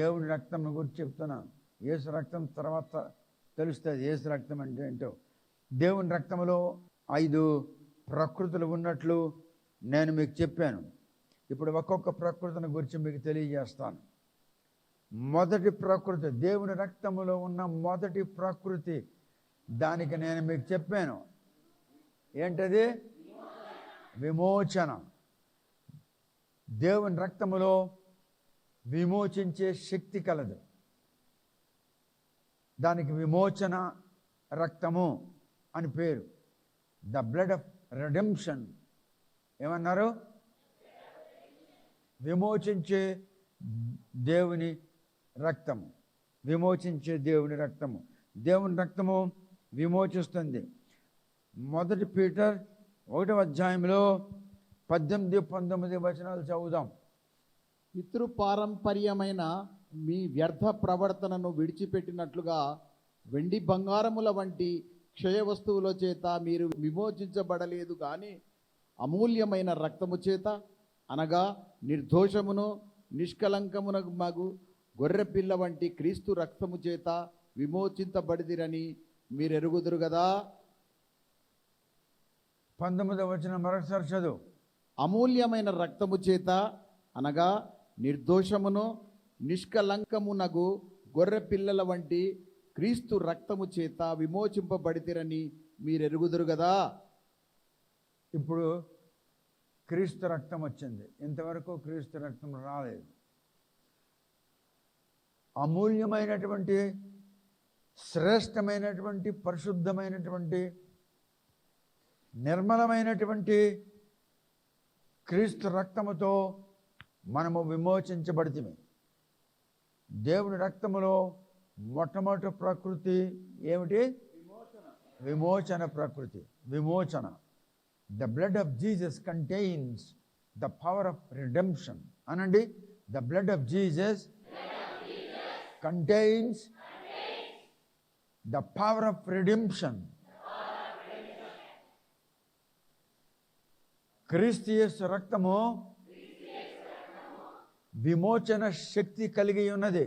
దేవుడి రక్తం గురించి చెప్తున్నాను. యేసు రక్తం తర్వాత తెలుస్తుంది యేసు రక్తం అంటే ఏంటో. దేవుని రక్తంలో 5 ప్రకృతులు ఉన్నట్లు నేను మీకు చెప్పాను. ఇప్పుడు ఒక్కొక్క ప్రకృతిని గురించి మీకు తెలియజేస్తాను. మొదటి ప్రకృతి, దేవుని రక్తములో ఉన్న మొదటి ప్రకృతి, దానికి నేను మీకు చెప్పాను. ఏంటది? విమోచన. దేవుని రక్తములో విమోచించే శక్తి కలదు. దానికి విమోచన రక్తము అని పేరు. The blood of redemption. ఏమన్నారు? విమోచించే దేవుని రక్తము. విమోచించే దేవుని రక్తము. దేవుని రక్తము విమోచిస్తుంది. 1 పీటర్ 1వ అధ్యాయంలో 18-19 వచనాలు చదువుదాం. పితృపారంపర్యమైన మీ వ్యర్థ ప్రవర్తనను విడిచిపెట్టినట్లుగా వెండి బంగారముల వంటి క్షయ వస్తువుల చేత మీరు విమోచించబడలేదు కానీ అమూల్యమైన రక్తము చేత, అనగా నిర్దోషమును నిష్కలంకమునకు మగు గొర్రెపిల్ల వంటి క్రీస్తు రక్తము చేత విమోచించబడిదిరని మీరెరుగుదురు కదా. 19వ వచనం మరొకసారి చదువు. అమూల్యమైన రక్తము చేత, అనగా నిర్దోషమును నిష్కలంకమునగు గొర్రె పిల్లల వంటి క్రీస్తు రక్తము చేత విమోచింపబడితిరని మీరెరుగుదురు కదా. ఇప్పుడు క్రీస్తు రక్తం వచ్చింది. ఇంతవరకు క్రీస్తు రక్తం రాలేదు. అమూల్యమైనటువంటి, శ్రేష్టమైనటువంటి, పరిశుద్ధమైనటువంటి, నిర్మలమైనటువంటి క్రీస్తు రక్తముతో మనము విమోచించబడితిమి. దేవుని రక్తములో మొట్టమొదటి ప్రకృతి ఏమిటి? విమోచన ప్రకృతి. విమోచన. The blood of Jesus contains the power of redemption. అనండి, the blood of Jesus contains the power of redemption. Kreestu Yesu రక్తము విమోచన శక్తి కలిగి ఉన్నది.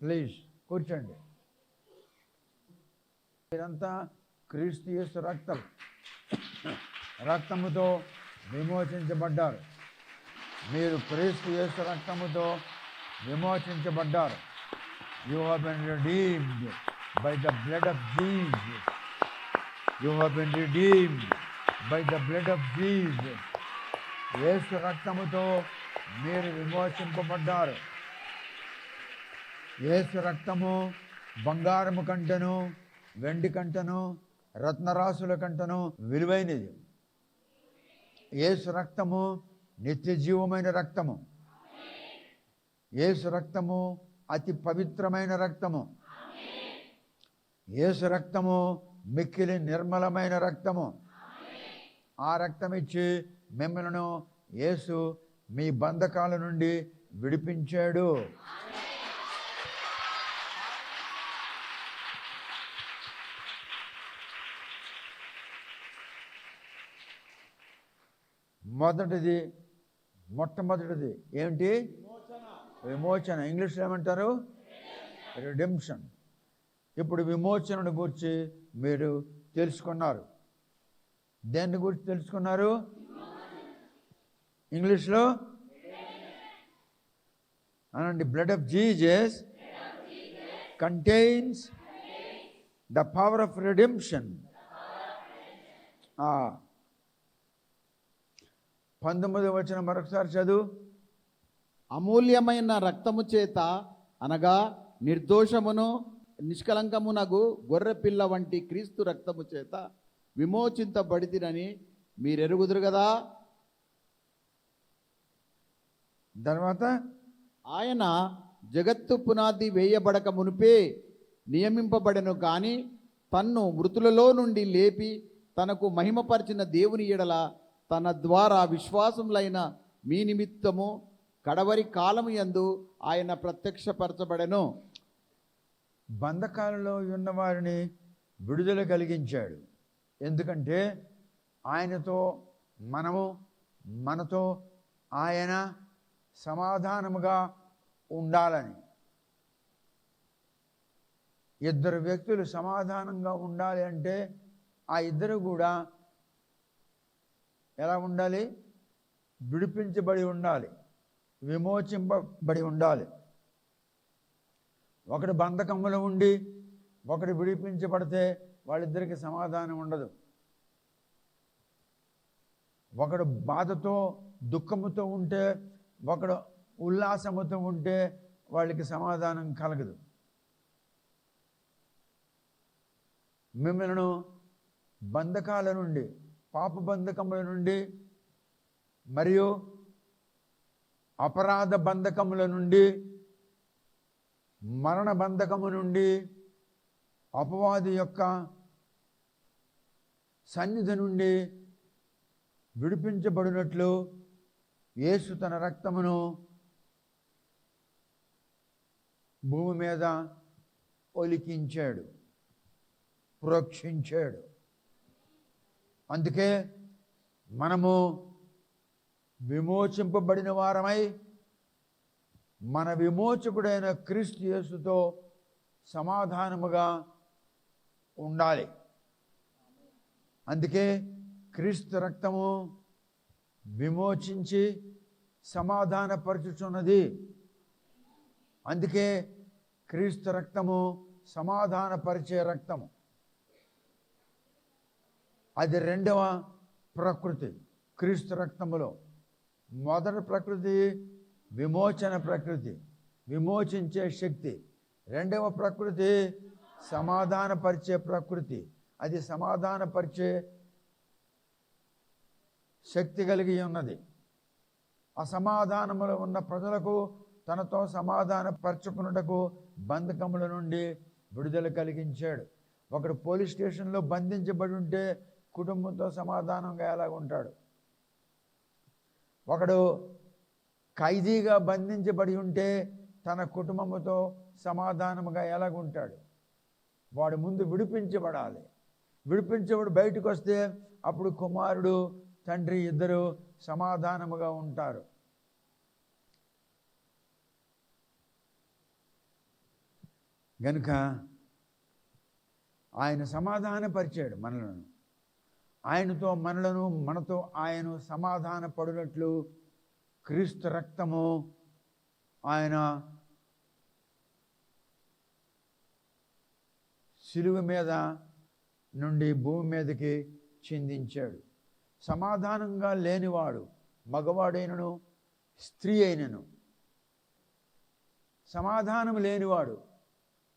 ప్లీజ్ కూర్చోండి. మీరంతా క్రీస్తు యేసు రక్తముతో విమోచించబడ్డారు. మీరు క్రీస్తు యేసు రక్తముతో విమోచించబడ్డారు. You have been redeemed by the blood of Jesus. You have been redeemed by the blood of Jesus. Yesu రక్తముతో మీరు విమోచింపబడ్డారు. యేసు రక్తము బంగారము కంటను, వెండి కంటను, రత్నరాసుల కంటను విలువైనది. యేసు రక్తము నిత్య జీవమైన రక్తము. యేసు రక్తము అతి పవిత్రమైన రక్తము. యేసు రక్తము మిక్కిలి నిర్మలమైన రక్తము. ఆ రక్తం ఇచ్చి మిమ్మల్ని యేసు మీ బంధకాల నుండి విడిపించాడు. మొట్టమొదటిది ఏంటి? విమోచన. ఇంగ్లీష్లో ఏమంటారు? రిడెంప్షన్. ఇప్పుడు విమోచనను గురించి మీరు తెలుసుకున్నారు. దేని గురించి తెలుసుకున్నారు? ఇంగ్లీష్లో అనండి, blood of Jesus contains the power of redemption. 19వ వచనం మరొకసారి చదువు. అమూల్యమైన రక్తము చేత, అనగా నిర్దోషమును నిష్కలంకమునగు గొర్రె పిల్ల వంటి క్రీస్తు రక్తము చేత విమోచించబడితిరని మీరెరుగుదురు కదా. తర్వాత ఆయన జగత్తు పునాది వేయబడక మునిపే నియమింపబడెను కానీ తన్ను మృతులలో నుండి లేపి తనకు మహిమపరిచిన దేవుని ఎడల తన ద్వారా విశ్వాసములైన మీ నిమిత్తము కడవరి కాలము యందు ఆయన ప్రత్యక్షపరచబడెను. బంధకాలలో ఉన్న వారిని విడుదల కలిగించాడు. ఎందుకంటే ఆయనతో మనతో ఆయన సమాధానముగా ఉండాలని. ఇద్దరు వ్యక్తులు సమాధానంగా ఉండాలి అంటే ఆ ఇద్దరు కూడా ఎలా ఉండాలి? విడిపించబడి ఉండాలి, విమోచింపబడి ఉండాలి. ఒకడు బంధకములో ఉండి ఒకడు విడిపించబడితే వాళ్ళిద్దరికి సమాధానం ఉండదు. ఒకడు బాధతో దుఃఖముతో ఉంటే ఒకడు ఉల్లాసముతో ఉంటే వాళ్ళకి సమాధానం కలగదు. మిమ్మల్ని బంధకాల నుండి, పాప బంధకముల నుండి మరియు అపరాధ బంధకముల నుండి, మరణ బంధకము నుండి, అపవాది యొక్క సన్నిధి నుండి విడిపించబడినట్లు యేసు తన రక్తమును భూమి మీద ఒలికించాడు, ప్రోక్షించాడు. అందుకే మనము విమోచింపబడిన వారమై మన విమోచకుడైన క్రీస్తు యేసుతో సమాధానముగా ఉండాలి. అందుకే క్రీస్తు రక్తము విమోచించి సమాధానపరచుచున్నది. అందుకే క్రీస్తు రక్తము సమాధానపరిచే రక్తము. అది రెండవ ప్రకృతి క్రీస్తు రక్తములో. మొదటి ప్రకృతి విమోచన ప్రకృతి, విమోచించే శక్తి. రెండవ ప్రకృతి సమాధానపరిచే ప్రకృతి. అది సమాధానపరిచే శక్తి కలిగి ఉన్నది. అసమాధానములో ఉన్న ప్రజలకు తనతో సమాధానపరచుకున్నటకు బంధకముల నుండి విడుదల కలిగించాడు. ఒకడు పోలీస్ స్టేషన్లో బంధించబడి ఉంటే కుటుంబంతో సమాధానంగా ఎలాగుంటాడు? ఒకడు ఖైదీగా బంధించబడి ఉంటే తన కుటుంబంతో సమాధానముగా ఎలాగుంటాడు? వాడు ముందు విడిపించబడాలి. విడిపించబడి బయటకు వస్తే అప్పుడు కుమారుడు తండ్రి ఇద్దరు సమాధానముగా ఉంటారు. గనుక ఆయన సమాధానపరిచాడు మనలను. ఆయనతో మనలను, మనతో ఆయన సమాధాన పడినట్లు క్రీస్తు రక్తము ఆయన శిలువ మీద నుండి భూమి మీదకి చిందించాడు. సమాధానంగా లేనివాడు, మగవాడైనను స్త్రీ అయినను, సమాధానం లేనివాడు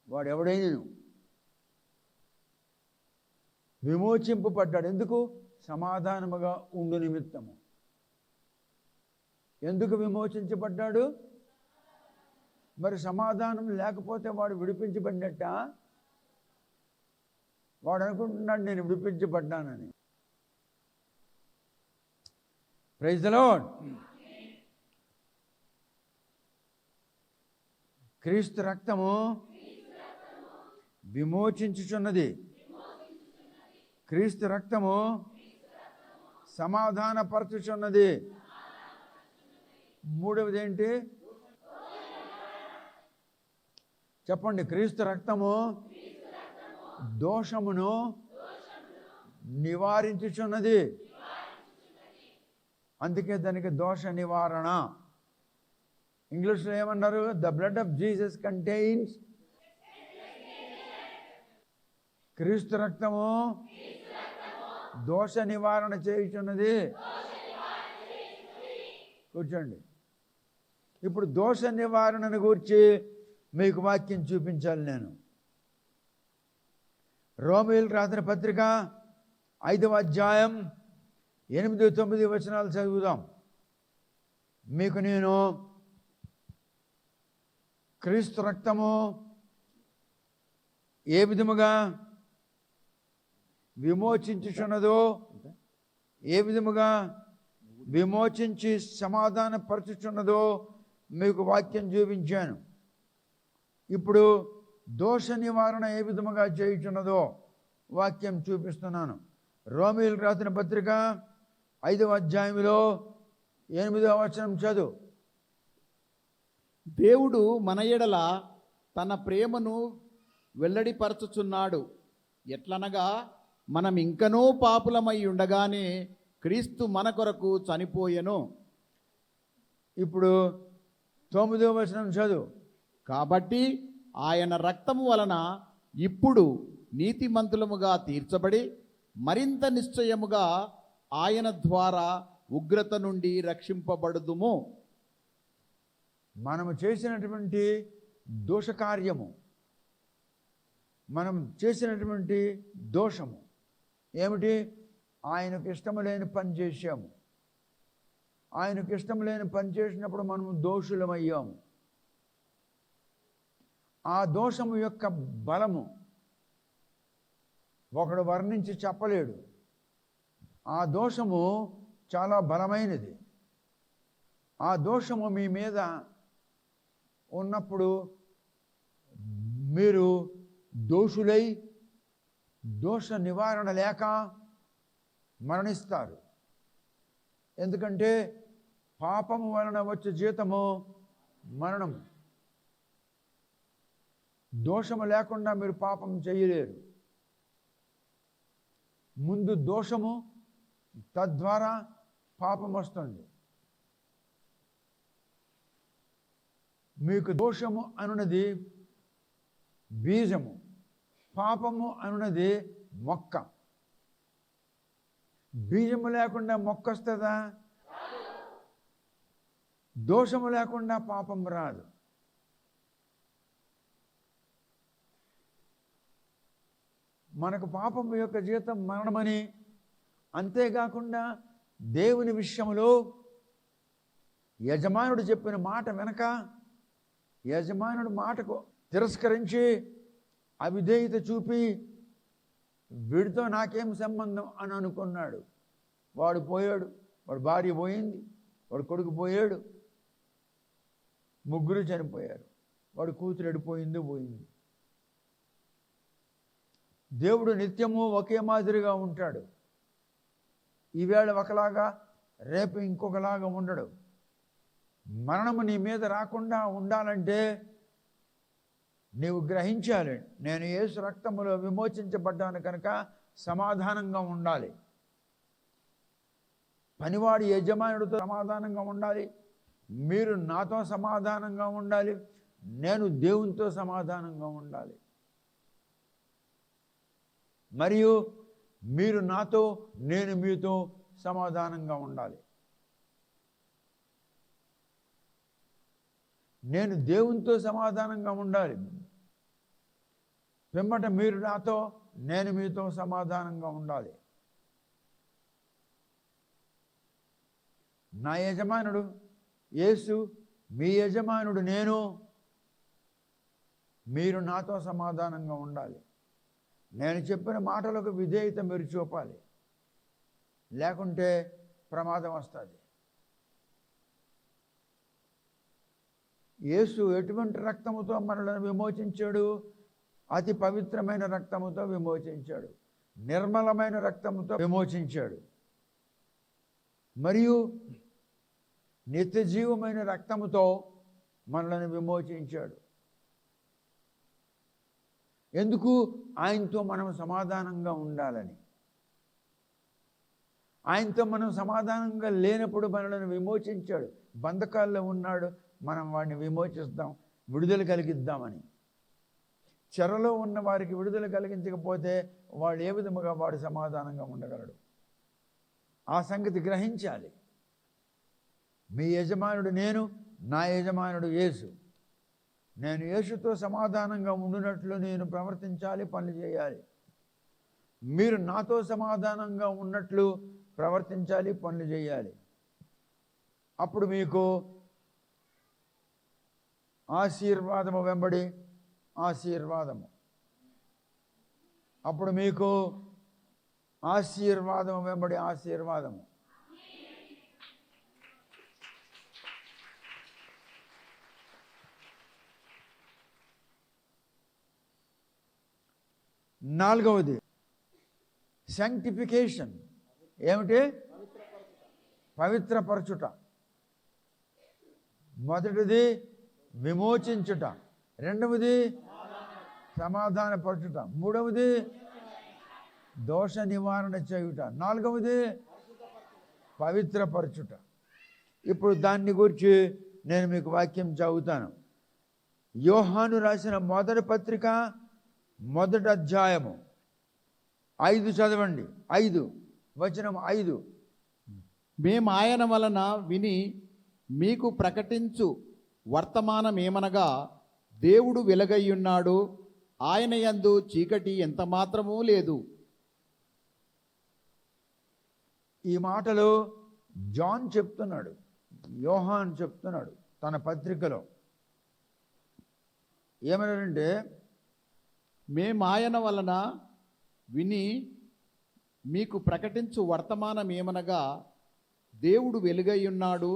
వాడెవడైనను విమోచింపబడ్డాడు. ఎందుకు? సమాధానముగా ఉండు నిమిత్తము. ఎందుకు విమోచించబడ్డాడు? మరి సమాధానం లేకపోతే వాడు విడిపించబడినట్ట? వాడు అనుకుంటున్నాడు నేను విడిపించబడ్డానని. Praise the lord. క్రీస్తు రక్తము విమోచించుచున్నది. క్రీస్తు రక్తము సమాధానపరచుచున్నది. మూడవది ఏంటి చెప్పండి? క్రీస్తు రక్తము దోషమును నివారించుచున్నది. అందుకే దానికి దోష నివారణ. ఇంగ్లీష్లో ఏమన్నారు? The blood of Jesus contains. క్రీస్తు రక్తము దోష నివారణ చేయుచున్నది. కూర్చోండి. ఇప్పుడు దోష నివారణను గురించి మీకు వాక్యం చూపించాలి నేను. రోమీయులకు రాసిన పత్రిక 5వ అధ్యాయం 8-9 వచనాలు చదువుదాం. మీకు నేను క్రీస్తు రక్తము ఏ విధముగా విమోచించుచున్నదో, ఏ విధముగా విమోచించి సమాధానపరచుచున్నదో మీకు వాక్యం చూపించాను. ఇప్పుడు దోష నివారణ ఏ విధముగా చేయుచున్నదో వాక్యం చూపిస్తున్నాను. రోమీయులకు రాసిన పత్రిక 5వ అధ్యాయంలో 8వ వచనం చదువు. దేవుడు మన ఎడల తన ప్రేమను వెల్లడిపరచుచున్నాడు. ఎట్లనగా మనం ఇంకనూ పాపులమై ఉండగానే క్రీస్తు మన కొరకు చనిపోయెను. ఇప్పుడు 9వ వచనం చదువు. కాబట్టి ఆయన రక్తము వలన ఇప్పుడు నీతిమంతులముగా తీర్చబడి మరింత నిశ్చయముగా ఆయన ద్వారా ఉగ్రత నుండి రక్షింపబడుదుము. మనము చేసినటువంటి దోషకార్యము, మనం చేసినటువంటి దోషము ఏమిటి? ఆయనకు ఇష్టం లేని పని చేశాము. ఆయనకు ఇష్టం లేని పని చేసినప్పుడు మనము దోషులమయ్యాము. ఆ దోషము యొక్క బలము ఒకడు వర్ణించి చెప్పలేడు. ఆ దోషము చాలా బలమైనది. ఆ దోషము మీ మీద ఉన్నప్పుడు మీరు దోషులై దోష నివారణ లేక మరణిస్తారు. ఎందుకంటే పాపము వలన వచ్చే జీతము మరణము. దోషము లేకుండా మీరు పాపం చేయలేరు. ముందు దోషము, తద్వారా పాపం వస్తుంది. మీకు దోషము అనున్నది బీజము, పాపము అనున్నది మొక్క. బీజము లేకుండా మొక్క వస్తుందా? దోషము లేకుండా పాపం రాదు. మనకు పాపం యొక్క జీతం మరణమని, అంతేకాకుండా దేవుని విషయంలో యజమానుడు చెప్పిన మాట వెనక యజమానుడు మాటకు తిరస్కరించి అవిధేయత చూపి వీడితో నాకేం సంబంధం అని అనుకున్నాడు. వాడు పోయాడు, వాడు భార్య పోయింది, వాడు కొడుకు పోయాడు, ముగ్గురు చనిపోయారు, వాడు కూతురు ఎడిపోయింది పోయింది. దేవుడు నిత్యము ఒకే మాదిరిగా ఉంటాడు. ఈవేళ ఒకలాగా రేపు ఇంకొకలాగా ఉండడు. మరణము నీ మీద రాకుండా ఉండాలంటే నీవు గ్రహించాలి, నేను యేసు రక్తములో విమోచించబడ్డాను కనుక సమాధానంగా ఉండాలి. పనివాడి యజమానుడితో సమాధానంగా ఉండాలి. మీరు నాతో సమాధానంగా ఉండాలి. నేను దేవునితో సమాధానంగా ఉండాలి. మరియు మీరు నాతో, నేను మీతో సమాధానంగా ఉండాలి. నేను దేవునితో సమాధానంగా ఉండాలి. పిమ్మట మీరు నాతో, నేను మీతో సమాధానంగా ఉండాలి. నా యజమానుడు యేసు, మీ యజమానుడు నేను. మీరు నాతో సమాధానంగా ఉండాలి. నేను చెప్పిన మాటలకు విధేయత మీరు చూపాలి, లేకుంటే ప్రమాదం వస్తుంది. యేసు ఎటువంటి రక్తముతో మనల్ని విమోచించాడు? అతి పవిత్రమైన రక్తముతో విమోచించాడు, నిర్మలమైన రక్తముతో విమోచించాడు, మరియు నిత్యజీవమైన రక్తముతో మనల్ని విమోచించాడు. ఎందుకు? ఆయనతో మనం సమాధానంగా ఉండాలని. ఆయనతో మనం సమాధానంగా లేనప్పుడు మనల్ని విమోచించాడు. బంధకాల్లో ఉన్నాడు, మనం వాడిని విమోచిస్తాం, విడుదల కలిగిద్దామని. చెరలో ఉన్న వారికి విడుదల కలిగించకపోతే వాడు ఏ విధముగా వాడు సమాధానంగా ఉండగలడు? ఆ సంగతి గ్రహించాలి. మీ యజమానుడు నేను, నా యజమానుడు యేసు. నేను యేసుతో సమాధానంగా ఉండునట్లు నేను ప్రవర్తించాలి, పనులు చేయాలి. మీరు నాతో సమాధానంగా ఉన్నట్లు ప్రవర్తించాలి, పనులు చేయాలి. అప్పుడు మీకు ఆశీర్వాదము వెంబడి ఆశీర్వాదము. అప్పుడు మీకు ఆశీర్వాదము వెంబడి ఆశీర్వాదము. నాలుగవది శాంక్టిఫికేషన్. ఏమిటి? పవిత్రపరచుట. మొదటిది విమోచించుట, రెండవది సమాధానపరచుట, మూడవది దోష నివారణ చేయుట, నాలుగవది పవిత్రపరచుట. ఇప్పుడు దాన్ని గురించి నేను మీకు వాక్యం చదువుతాను. యోహాను రాసిన మొదటి పత్రిక 1వ అధ్యాయము 5 చదవండి. 5 మేము ఆయన వలన విని మీకు ప్రకటించు వర్తమానమేమనగా, దేవుడు వెలుగయ్యున్నాడు, ఆయన యందు చీకటి ఎంత మాత్రమూ లేదు. ఈ మాటలు జాన్ చెప్తున్నాడు, యోహాన్ చెప్తున్నాడు తన పత్రికలో. ఏమన్నారంటే, మేము ఆయన వలన విని మీకు ప్రకటించు వర్తమానమేమనగా, దేవుడు వెలుగయ్యున్నాడు,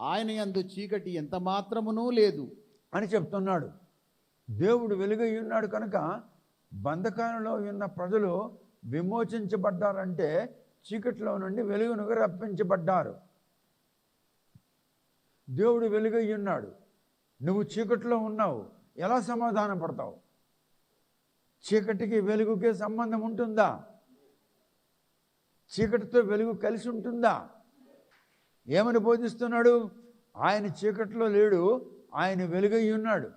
ఆయన యందు చీకటి ఎంత మాత్రమునూ లేదు అని చెప్తున్నాడు. దేవుడు వెలుగై ఉన్నాడు కనుక బంధకాలలో ఉన్న ప్రజలు విమోచించబడ్డారంటే చీకటిలో నుండి వెలుగునుగా రప్పించబడ్డారు. దేవుడు వెలుగై ఉన్నాడు, నువ్వు చీకటిలో ఉన్నావు, ఎలా సమాధానం పడతావు? చీకటికి వెలుగుకే సంబంధం ఉంటుందా? చీకటితో వెలుగు కలిసి ఉంటుందా? ఏమని బోధిస్తున్నాడు? ఆయన చీకటిలో లేడు, ఆయన వెలుగై ఉన్నాడు.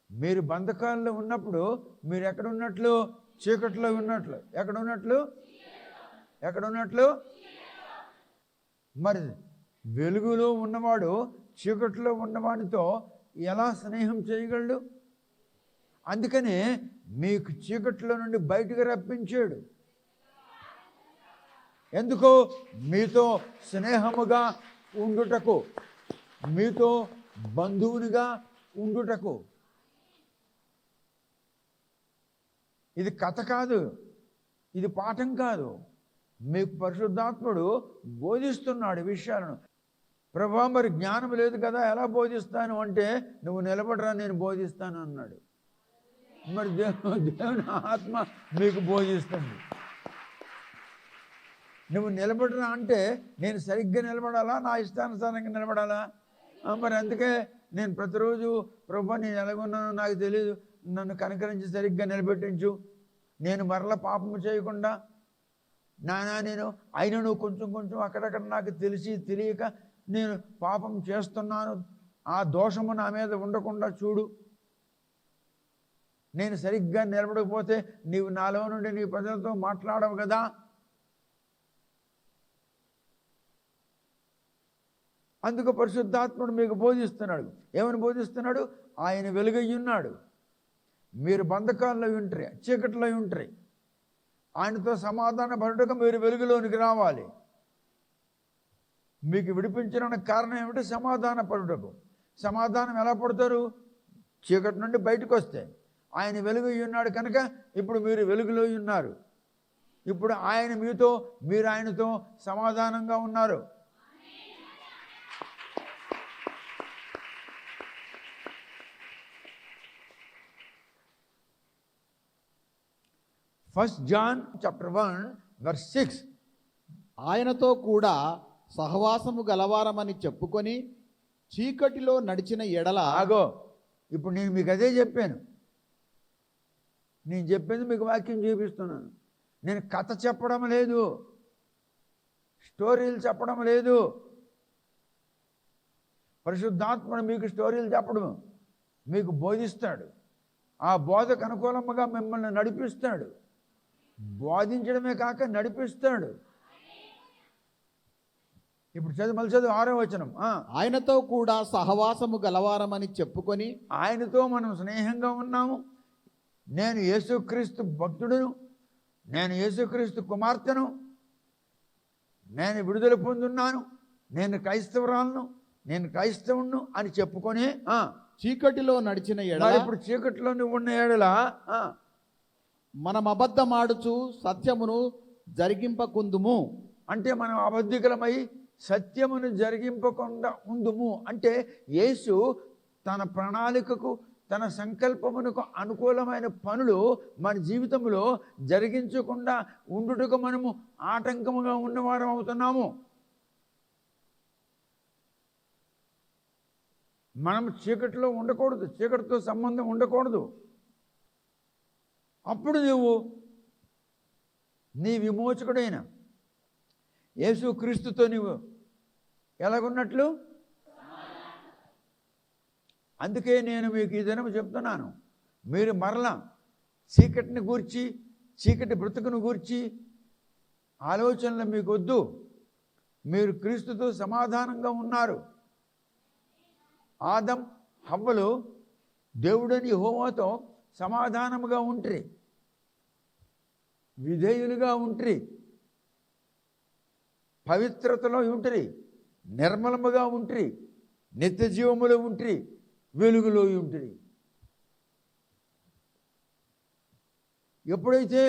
మీరు బంధకాల్లో ఉన్నప్పుడు మీరు ఎక్కడున్నట్లు? చీకటిలో ఉన్నట్లు. ఎక్కడున్నట్లు? మరి వెలుగులో ఉన్నవాడు చీకటిలో ఉన్నవాడితో ఎలా స్నేహం చేయగలడు? అందుకనే మీకు చీకటిలో నుండి బయటకు రప్పించాడు. ఎందుకు? మీతో స్నేహముగా ఉండుటకు, మీతో బంధువునిగా ఉండుటకు. ఇది కథ కాదు, ఇది పాఠం కాదు. మీకు పరిశుద్ధాత్ముడు బోధిస్తున్నాడు విషయాలను. ప్రభా, మరి జ్ఞానం లేదు కదా, ఎలా బోధిస్తాను అంటే, నువ్వు నిలబడరా, నేను బోధిస్తాను అన్నాడు. మరి దేవుని ఆత్మ మీకు బోధిస్తుంది. నువ్వు నిలబడరా అంటే, నేను సరిగ్గా నిలబడాలా, నా ఇష్టానుసారంగా నిలబడాలా? మరి అందుకే నేను ప్రతిరోజు, ప్రభా నేను ఎలాగున్నానో నాకు తెలియదు, నన్ను కనికరించి సరిగ్గా నిలబెట్టించు, నేను మరలా పాపము చేయకుండా, నేను అయినను కొంచెం కొంచెం అక్కడక్కడ నాకు తెలిసి తెలియక నేను పాపం చేస్తున్నాను, ఆ దోషము నా మీద ఉండకుండా చూడు. నేను సరిగ్గా నిలబడకపోతే నీవు నాలో నుండి నీ ప్రజలతో మాట్లాడవు కదా. అందుకు పరిశుద్ధాత్ముడు మీకు బోధిస్తున్నాడు. ఏమని బోధిస్తున్నాడు? ఆయన వెలుగై ఉన్నాడు, మీరు బంధకాల్లో ఉంటారు, చీకటిలో ఉంటారు, ఆయనతో సమాధాన పడుటకు మీరు వెలుగులోనికి రావాలి. మీకు విడిపించడానికి కారణం ఏమిటి? సమాధాన పడుటకు. సమాధానం ఎలా పడతారు? చీకటి నుండి బయటకు వస్తే. ఆయన వెలుగు ఉన్నాడు కనుక ఇప్పుడు మీరు వెలుగులో ఉన్నారు. ఇప్పుడు ఆయన మీతో, మీరు ఆయనతో సమాధానంగా ఉన్నారు. First John chapter 1:6. ఆయనతో కూడా సహవాసము గలవారమని చెప్పుకొని చీకటిలో నడిచిన ఎడల. ఆగో, ఇప్పుడు నేను మీకు అదే చెప్పాను. నేను చెప్పింది మీకు వాక్యం చూపిస్తున్నాను. నేను కథ చెప్పడం లేదు, స్టోరీలు చెప్పడం లేదు. పరిశుద్ధాత్ముడు మీకు స్టోరీలు చెప్పడం, మీకు బోధిస్తాడు. ఆ బోధకు అనుకూలంగా మిమ్మల్ని నడిపిస్తాడు. బోధించడమే కాక నడిపిస్తాడు. ఇప్పుడు మళ్ళీ చదువు 6వ వచనం. ఆయనతో కూడా సహవాసము గలవారమని చెప్పుకొని. ఆయనతో మనం స్నేహంగా ఉన్నాము. నేను యేసుక్రీస్తు భక్తుడును, నేను యేసుక్రీస్తు కుమార్తెను, నేను విడుదల పొందున్నాను, నేను క్రైస్తవురాలను, నేను క్రైస్తవును అని చెప్పుకొని చీకటిలో నడిచిన ఎడల. ఇప్పుడు చీకటిలో నువ్వు ఉన్న ఎడల మనం అబద్ధమాడుచు సత్యమును జరిగింపకుందుము. అంటే మనం అబద్ధికులమై సత్యమును జరిగింపకుండా ఉందుము. అంటే యేసు తన ప్రణాళికకు, తన సంకల్పమునకు అనుకూలమైన పనులు మన జీవితంలో జరిగించకుండా ఉండుటకు మనము ఆటంకముగా ఉన్నవారం అవుతున్నాము. మనం చీకటిలో ఉండకూడదు, చీకటితో సంబంధం ఉండకూడదు. అప్పుడు నువ్వు నీ విమోచకుడైన యేసుక్రీస్తుతో నువ్వు ఎలాగున్నట్లు. అందుకే నేను మీకు ఈ దినం చెప్తున్నాను, మీరు మరలా చీకటిని గూర్చి, చీకటి బ్రతుకును గూర్చి ఆలోచనలు మీకు వద్దు. మీరు క్రీస్తుతో సమాధానంగా ఉన్నారు. ఆదం హవ్వలు దేవుడని యెహోవాతో సమాధానముగా ఉంట్రి, విధేయులుగా ఉంట్రి, పవిత్రతలో ఉంట్రి, నిర్మలముగా ఉంట్రి, నిత్య జీవములో ఉంట్రి, వెలుగులో ఉంట్రి. ఎప్పుడైతే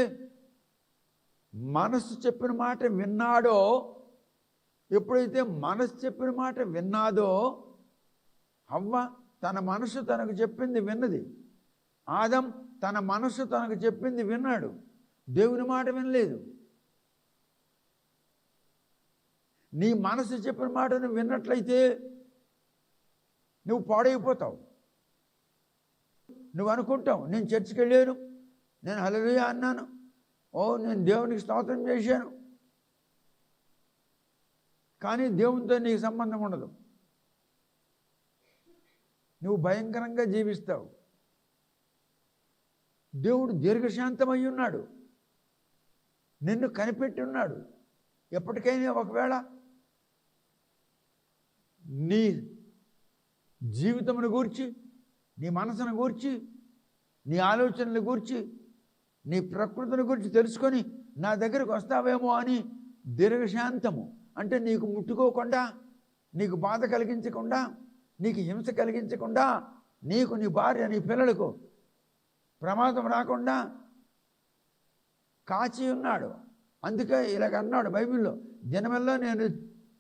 మనసు చెప్పిన మాట విన్నాడో, ఎప్పుడైతే మనసు చెప్పిన మాట విన్నాదో, హవ్వ తన మనసు తనకు చెప్పింది విన్నది, ఆదం తన మనసు తనకు చెప్పింది విన్నాడు, దేవుని మాట వినలేదు. నీ మనసు చెప్పిన మాటను విన్నట్లయితే నువ్వు పాడైపోతావు. నువ్వు అనుకుంటావు, నేను చర్చికి వెళ్ళాను, నేను హల్లెలూయా అన్నాను, నేను దేవునికి స్తోత్రం చేశాను, కానీ దేవునితో నీకు సంబంధం ఉండదు. నువ్వు భయంకరంగా జీవిస్తావు. దేవుడు దీర్ఘశాంతమై ఉన్నాడు, నిన్ను కనిపెట్టి ఉన్నాడు. ఎప్పటికైనా ఒకవేళ నీ జీవితమును గూర్చి, నీ మనసును గూర్చి, నీ ఆలోచనలు గూర్చి, నీ ప్రకృతిని గురించి తెలుసుకొని నా దగ్గరకు వస్తావేమో అని దీర్ఘశాంతము అంటే నీకు ముట్టుకోకుండా, నీకు బాధ కలిగించకుండా, నీకు హింస కలిగించకుండా, నీకు, నీ భార్య, నీ పిల్లలకు ప్రమాదం రాకుండా కాచి ఉన్నాడు. అందుకే ఇలాగ అన్నాడు బైబిల్లో, దినమెల్లా నేను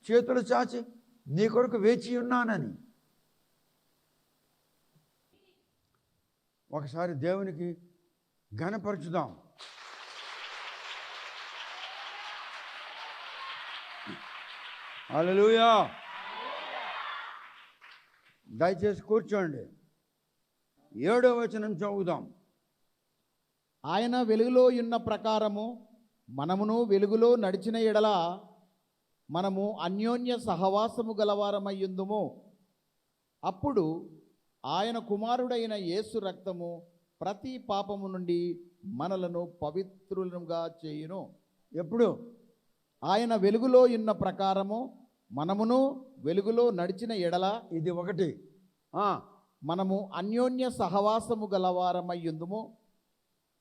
చేతులు చాచి నీ కొరకు వేచి ఉన్నానని. ఒకసారి దేవునికి ఘనపరచుదాం. హల్లెలూయా. దయచేసి కూర్చోండి. 7వ వచనం చదువుదాం. ఆయన వెలుగులో ఉన్న ప్రకారము మనమును వెలుగులో నడిచిన ఎడల మనము అన్యోన్య సహవాసము గలవారమయ్యుందుము. అప్పుడు ఆయన కుమారుడైన యేసు రక్తము ప్రతి పాపము నుండి మనలను పవిత్రులుగా చేయును. ఎప్పుడు? ఆయన వెలుగులో ఉన్న ప్రకారము మనమును వెలుగులో నడిచిన ఎడల, ఇది ఒకటి, మనము అన్యోన్య సహవాసము గలవారమయ్యుందుము.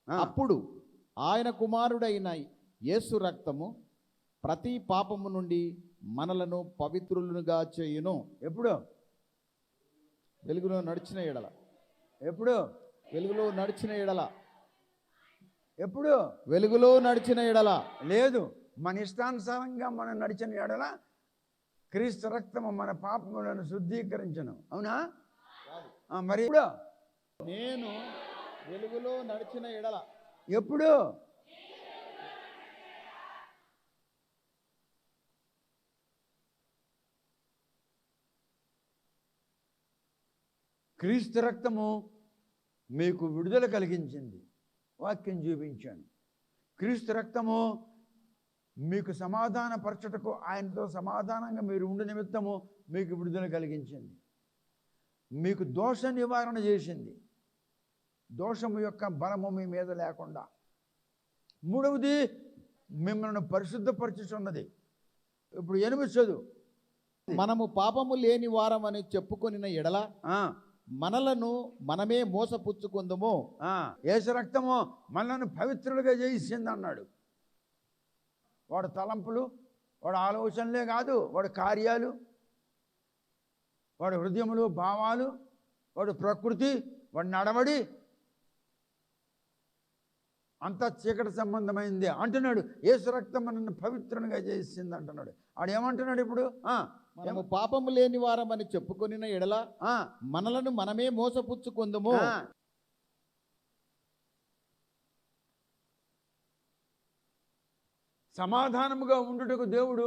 అప్పుడు ఆయన కుమారుడైన యేసు రక్తము ప్రతి పాపము నుండి మనలను పవిత్రులుగా చేయును. ఎప్పుడు? వెలుగులో నడిచిన ఎడల. ఎప్పుడు? వెలుగులో నడిచిన ఎడల. ఎప్పుడు? వెలుగులో నడిచిన ఎడల. లేదు, మన ఇష్టానుసారంగా మనం నడిచిన ఎడల క్రీస్తు రక్తము మన పాపములను శుద్ధీకరించను. అవునా? మరి ఇప్పుడు నేను వెలుగులో నడిచిన ఎడల. ఎప్పుడు? క్రీస్తు రక్తము మీకు విడుదల కలిగించింది. వాక్యం చూపించాను. క్రీస్తు రక్తము మీకు సమాధాన పరచుటకు, ఆయనతో సమాధానంగా మీరు ఉండి నిమిత్తము మీకు విడుదల కలిగించింది. మీకు దోష నివారణ చేసింది, దోషము యొక్క బలము మీ మీద లేకుండా. మూడవది, మిమ్మల్ని పరిశుద్ధపరచుచున్నది. ఇప్పుడు 8 చదువు. మనము పాపము లేని వారమని చెప్పుకొనిన ఎడల మనలను మనమే మోసపుచ్చుకుందుము. యేసు రక్తము మనలను పవిత్రులుగా చేసింది అన్నాడు. వాడు తలంపులు, వాడు ఆలోచనలే కాదు, వాడు కార్యాలు, వాడు హృదయములు, భావాలు, వాడు ప్రకృతి, వాడు నడవడి అంతా చీకటి సంబంధమైంది అంటున్నాడు. యేసు రక్తం మనల్ని పవిత్రునిగా చేసింది అంటున్నాడు. ఆడు ఏమంటున్నాడు ఇప్పుడు? మనము పాపము లేని వారమని చెప్పుకొనిన ఎడల మనలను మనమే మోసపుచ్చుకుందుము. సమాధానముగా ఉండుటకు దేవుడు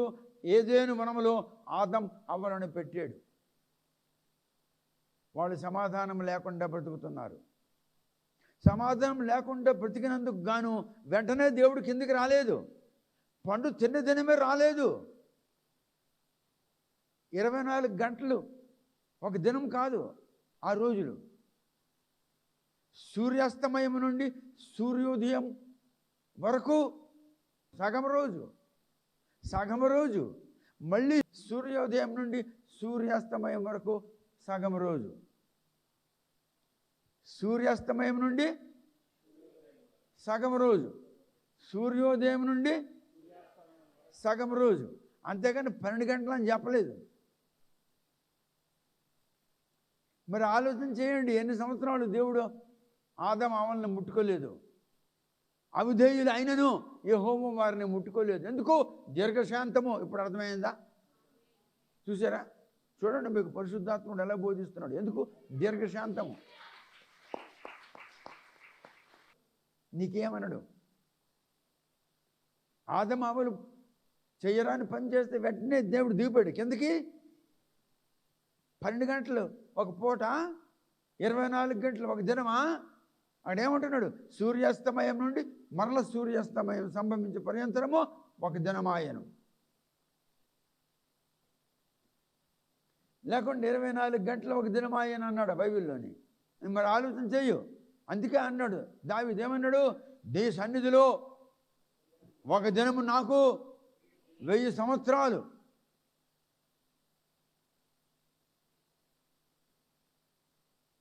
ఏదేను వనములో ఆదం హవ్వలను పెట్టాడు. వాళ్ళు సమాధానం లేకుండా బ్రతుకుతున్నారు. సమాధానం లేకుండా బ్రతికినందుకు గాను వెంటనే దేవుడు కిందికి రాలేదు. పండు తిన్న దినమే రాలేదు. 24 గంటలు ఒక దినం కాదు, ఆ రోజులు. సూర్యాస్తమయం నుండి సూర్యోదయం వరకు సగం రోజు, సగం రోజు. మళ్ళీ సూర్యోదయం నుండి సూర్యాస్తమయం వరకు సగం రోజు. సూర్యాస్తమయం నుండి సగం రోజు, సూర్యోదయం నుండి సగం రోజు. అంతేగాని 12 గంటలు అని చెప్పలేదు. మరి ఆలోచన చేయండి, ఎన్ని సంవత్సరాలు దేవుడు ఆదాము అవ్వలను ముట్టుకోలేదు. అవిధేయులు అయినను యెహోవా వారిని ముట్టుకోలేదు. ఎందుకు? దీర్ఘశాంతము. ఇప్పుడు అర్థమైందా? చూసారా? చూడండి, మీకు పరిశుద్ధాత్ముడు ఎలా బోధిస్తున్నాడు. ఎందుకు? దీర్ఘశాంతము. నీకేమనడు. ఆదాము అవ్వలు చెయ్యరాని పని చేస్తే వెంటనే దేవుడు దిగిపోయాడు కిందకి. 12 గంటలు ఒక పూట, 24 గంటలు ఒక దినమా? అక్కడేమంటున్నాడు? సూర్యాస్తమయం నుండి మరల సూర్యాస్తమయం సంభవించే పర్యంతరము ఒక దినమాయను. లేకుండా 24 గంటలు ఒక దినమాయను అన్నాడు బైబిల్లోని. మరి ఆలోచన చెయ్యు. అందుకే అన్నాడు దావీదు, ఏమన్నాడు? నీ సన్నిధిలో ఒక దినము నాకు 1000 సంవత్సరాలు.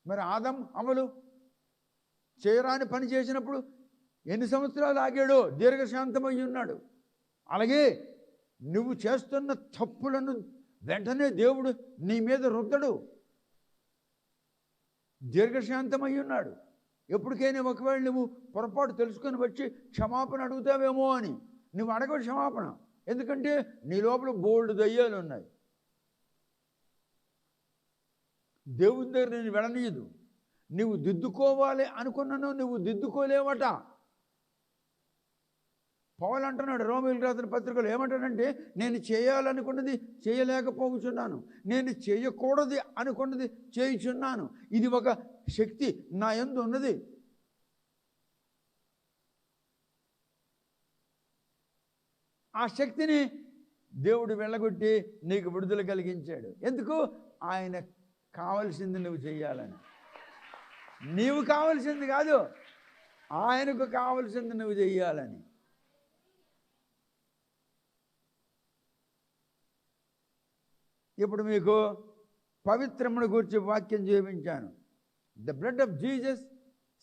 మరి ఆదాము అవ్వలు చేయరాని పని చేసినప్పుడు ఎన్ని సంవత్సరాలు ఆగాడో దీర్ఘశాంతమై ఉన్నాడు. అలాగే నువ్వు చేస్తున్న తప్పులను వెంటనే దేవుడు నీ మీద రుద్దడు, దీర్ఘశాంతమై ఉన్నాడు. ఎప్పటికైనా ఒకవేళ నువ్వు పొరపాటు తెలుసుకొని వచ్చి క్షమాపణ అడుగుతావేమో అని నువ్వు అడగవు క్షమాపణ. ఎందుకంటే నీ లోపల బోల్డ్ దయ్యాలు ఉన్నాయి. దేవుని దగ్గర నేను వెళ్ళనీయదు. నువ్వు దిద్దుకోవాలి అనుకున్నాను, నువ్వు దిద్దుకోలేవట. పౌలు అంటున్నాడు రోమీయులకు రాసిన పత్రికలో, ఏమంటాడంటే నేను చేయాలనుకున్నది చేయలేకపోతున్నాను, నేను చేయకూడదు అనుకున్నది చేయుచున్నాను. ఇది ఒక శక్తి నా యందు ఉన్నది. ఆ శక్తిని దేవుడు వెళ్ళగొట్టి నీకు విడుదల కలిగించాడు. ఎందుకు? ఆయన కావలసింది నువ్వు చెయ్యాలని. నీవు కావలసింది కాదు, ఆయనకు కావలసింది నువ్వు చెయ్యాలని. ఇప్పుడు మీకు పవిత్రమును గురించి వాక్యం చూపించాను. The blood of Jesus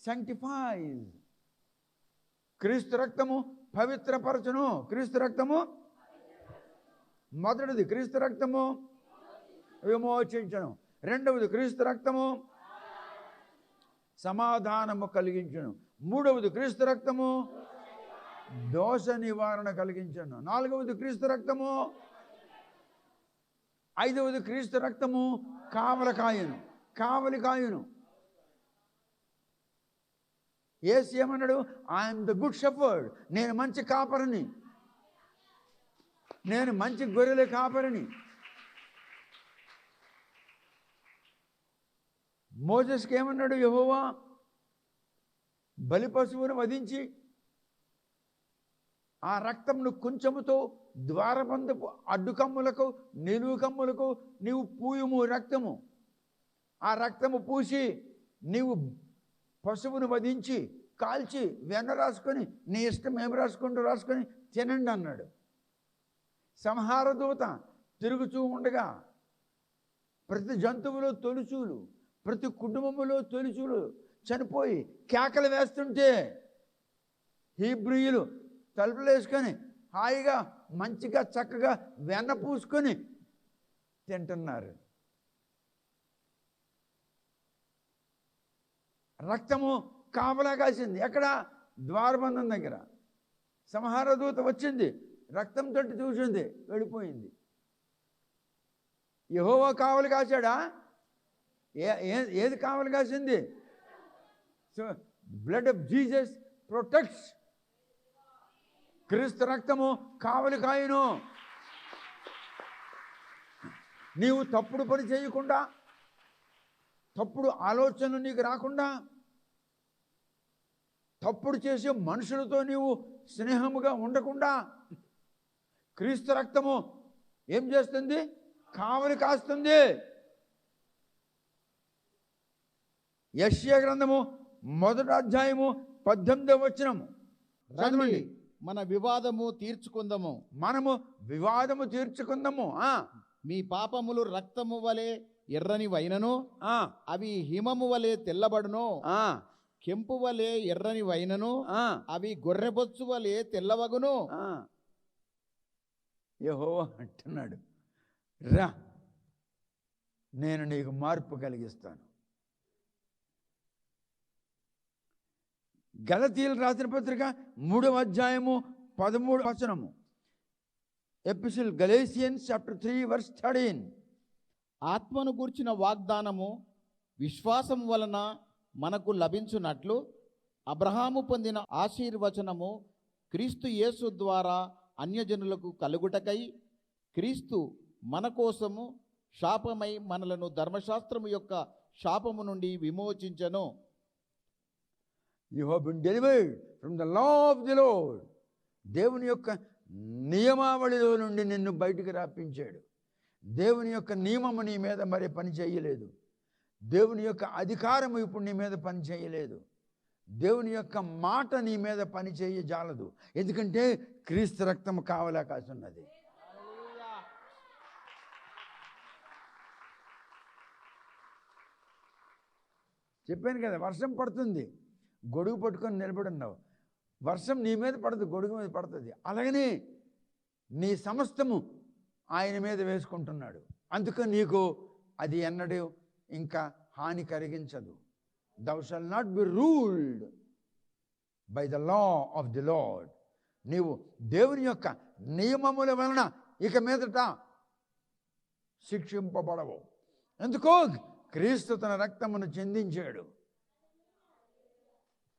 sanctifies. Kreestu రక్తము పవిత్రపరచును. క్రీస్తు రక్తము మొదటిది, క్రీస్తు రక్తము విమోచించును. రెండవది, క్రీస్తు రక్తము సమాధానము కలిగించును. మూడవది, క్రీస్తు రక్తము దోష నివారణ కలిగించును. నాలుగవది, క్రీస్తు రక్తము. ఐదవది, క్రీస్తు రక్తము కావలి కాయును. యేసు ఏమన్నాడు? I'm the good shepherd. నేను మంచి కాపరిని, నేను మంచి గొర్రెల కాపరిని. మోసెస్కి ఏమన్నాడు యెహోవా? బలి పశువును వధించి ఆ రక్తంను కొంచెముతో ద్వారబంధపు అడ్డుకమ్ములకు నిలువు కమ్ములకు నీవు పూయుము రక్తము. ఆ రక్తము పూసి నీవు పశువును వధించి కాల్చి వెన్న రాసుకొని నీ ఇష్టం ఏమి రాసుకొని తినండి అన్నాడు. సంహార దూత తిరుగుతూ ఉండగా ప్రతి జంతువులో తొలిచూలు, ప్రతి కుటుంబంలో తొలిచూలు చనిపోయి కేకలు వేస్తుంటే హీబ్రీయులు తలుపులు వేసుకొని హాయిగా మంచిగా చక్కగా వెన్న పూసుకొని తింటున్నారు. రక్తము కాపలా కాసింది. ఎక్కడ? ద్వారబంధం దగ్గర. సంహార దూత వచ్చింది, రక్తం తోటి చూసింది, వెళ్ళిపోయింది. యెహోవా కావలి కాచాడా? ఏది కావలి కాసింది? So blood of Jesus protects. Kreestu రక్తము కావలి కాయును. నీవు తప్పుడు పని చేయకుండా తప్పుడు ఆలోచనలు నీకు రాకుండా, తప్పుడు చేసే మనుషులతో నీవు స్నేహముగా ఉండకుండా క్రీస్తు రక్తము ఏం చేస్తుంది? కావలి కాస్తుంది. యెషయా గ్రంథము 1వ అధ్యాయము 18వ వచనము రండి మన వివాదము తీర్చుకుందాము. మనము వివాదము తీర్చుకుందాము. మీ పాపములు రక్తము వలె ఎర్రని వైనను, ఆ అవి హిమము వలె తెల్లబడును. ఆ కెంపు వలె ఎర్రని వైనను, ఆ అవి గొర్రెబొచ్చు వలె తెల్లవగును. యెహోవా అంటున్నాడు, రా, నేను నీకు మార్పు కలిగిస్తాను. గలతీయులకు రాసిన పత్రిక 3వ అధ్యాయము 13వ వచనము. ఎపిసిల్ గలేసియన్స్ చాప్టర్ 3 వర్స్ 13. ఆత్మను గూర్చిన వాగ్దానము విశ్వాసం వలన మనకు లభించున్నట్లు అబ్రహాము పొందిన ఆశీర్వచనము క్రీస్తు యేసు ద్వారా అన్యజనులకు కలుగుటకై క్రీస్తు మన కోసము శాపమై మనలను ధర్మశాస్త్రము యొక్క శాపము నుండి విమోచించెను. You have been delivered from the law of the Lord. దేవుని యొక్క నియమావళిలో నుండి నిన్ను బయటికి రాపించాడు. దేవుని యొక్క నియమము నీ మీద మరి పని చేయలేదు. దేవుని యొక్క అధికారము ఇప్పుడు నీ మీద పని చేయలేదు. దేవుని యొక్క మాట నీ మీద పని చేయజాలదు. ఎందుకంటే క్రీస్తు రక్తము కావలా కాసున్నది. చెప్పాను కదా, వర్షం పడుతుంది, గొడుగు పట్టుకొని నిలబడి ఉన్నావు. వర్షం నీ మీద పడదు, గొడుగు మీద పడుతుంది. అలాగనే నీ సమస్తము ఆయన మీద వేసుకుంటున్నాడు. అందుకని నీకు అది ఎన్నడూ ఇంకా హాని కలిగించదు. Thou shall not be ruled by the law of the Lord. నీవు దేవుని యొక్క నియమముల వలన ఇక మీదట శిక్షింపబడవు. ఎందుకో క్రీస్తు తన రక్తమును చెందించాడు.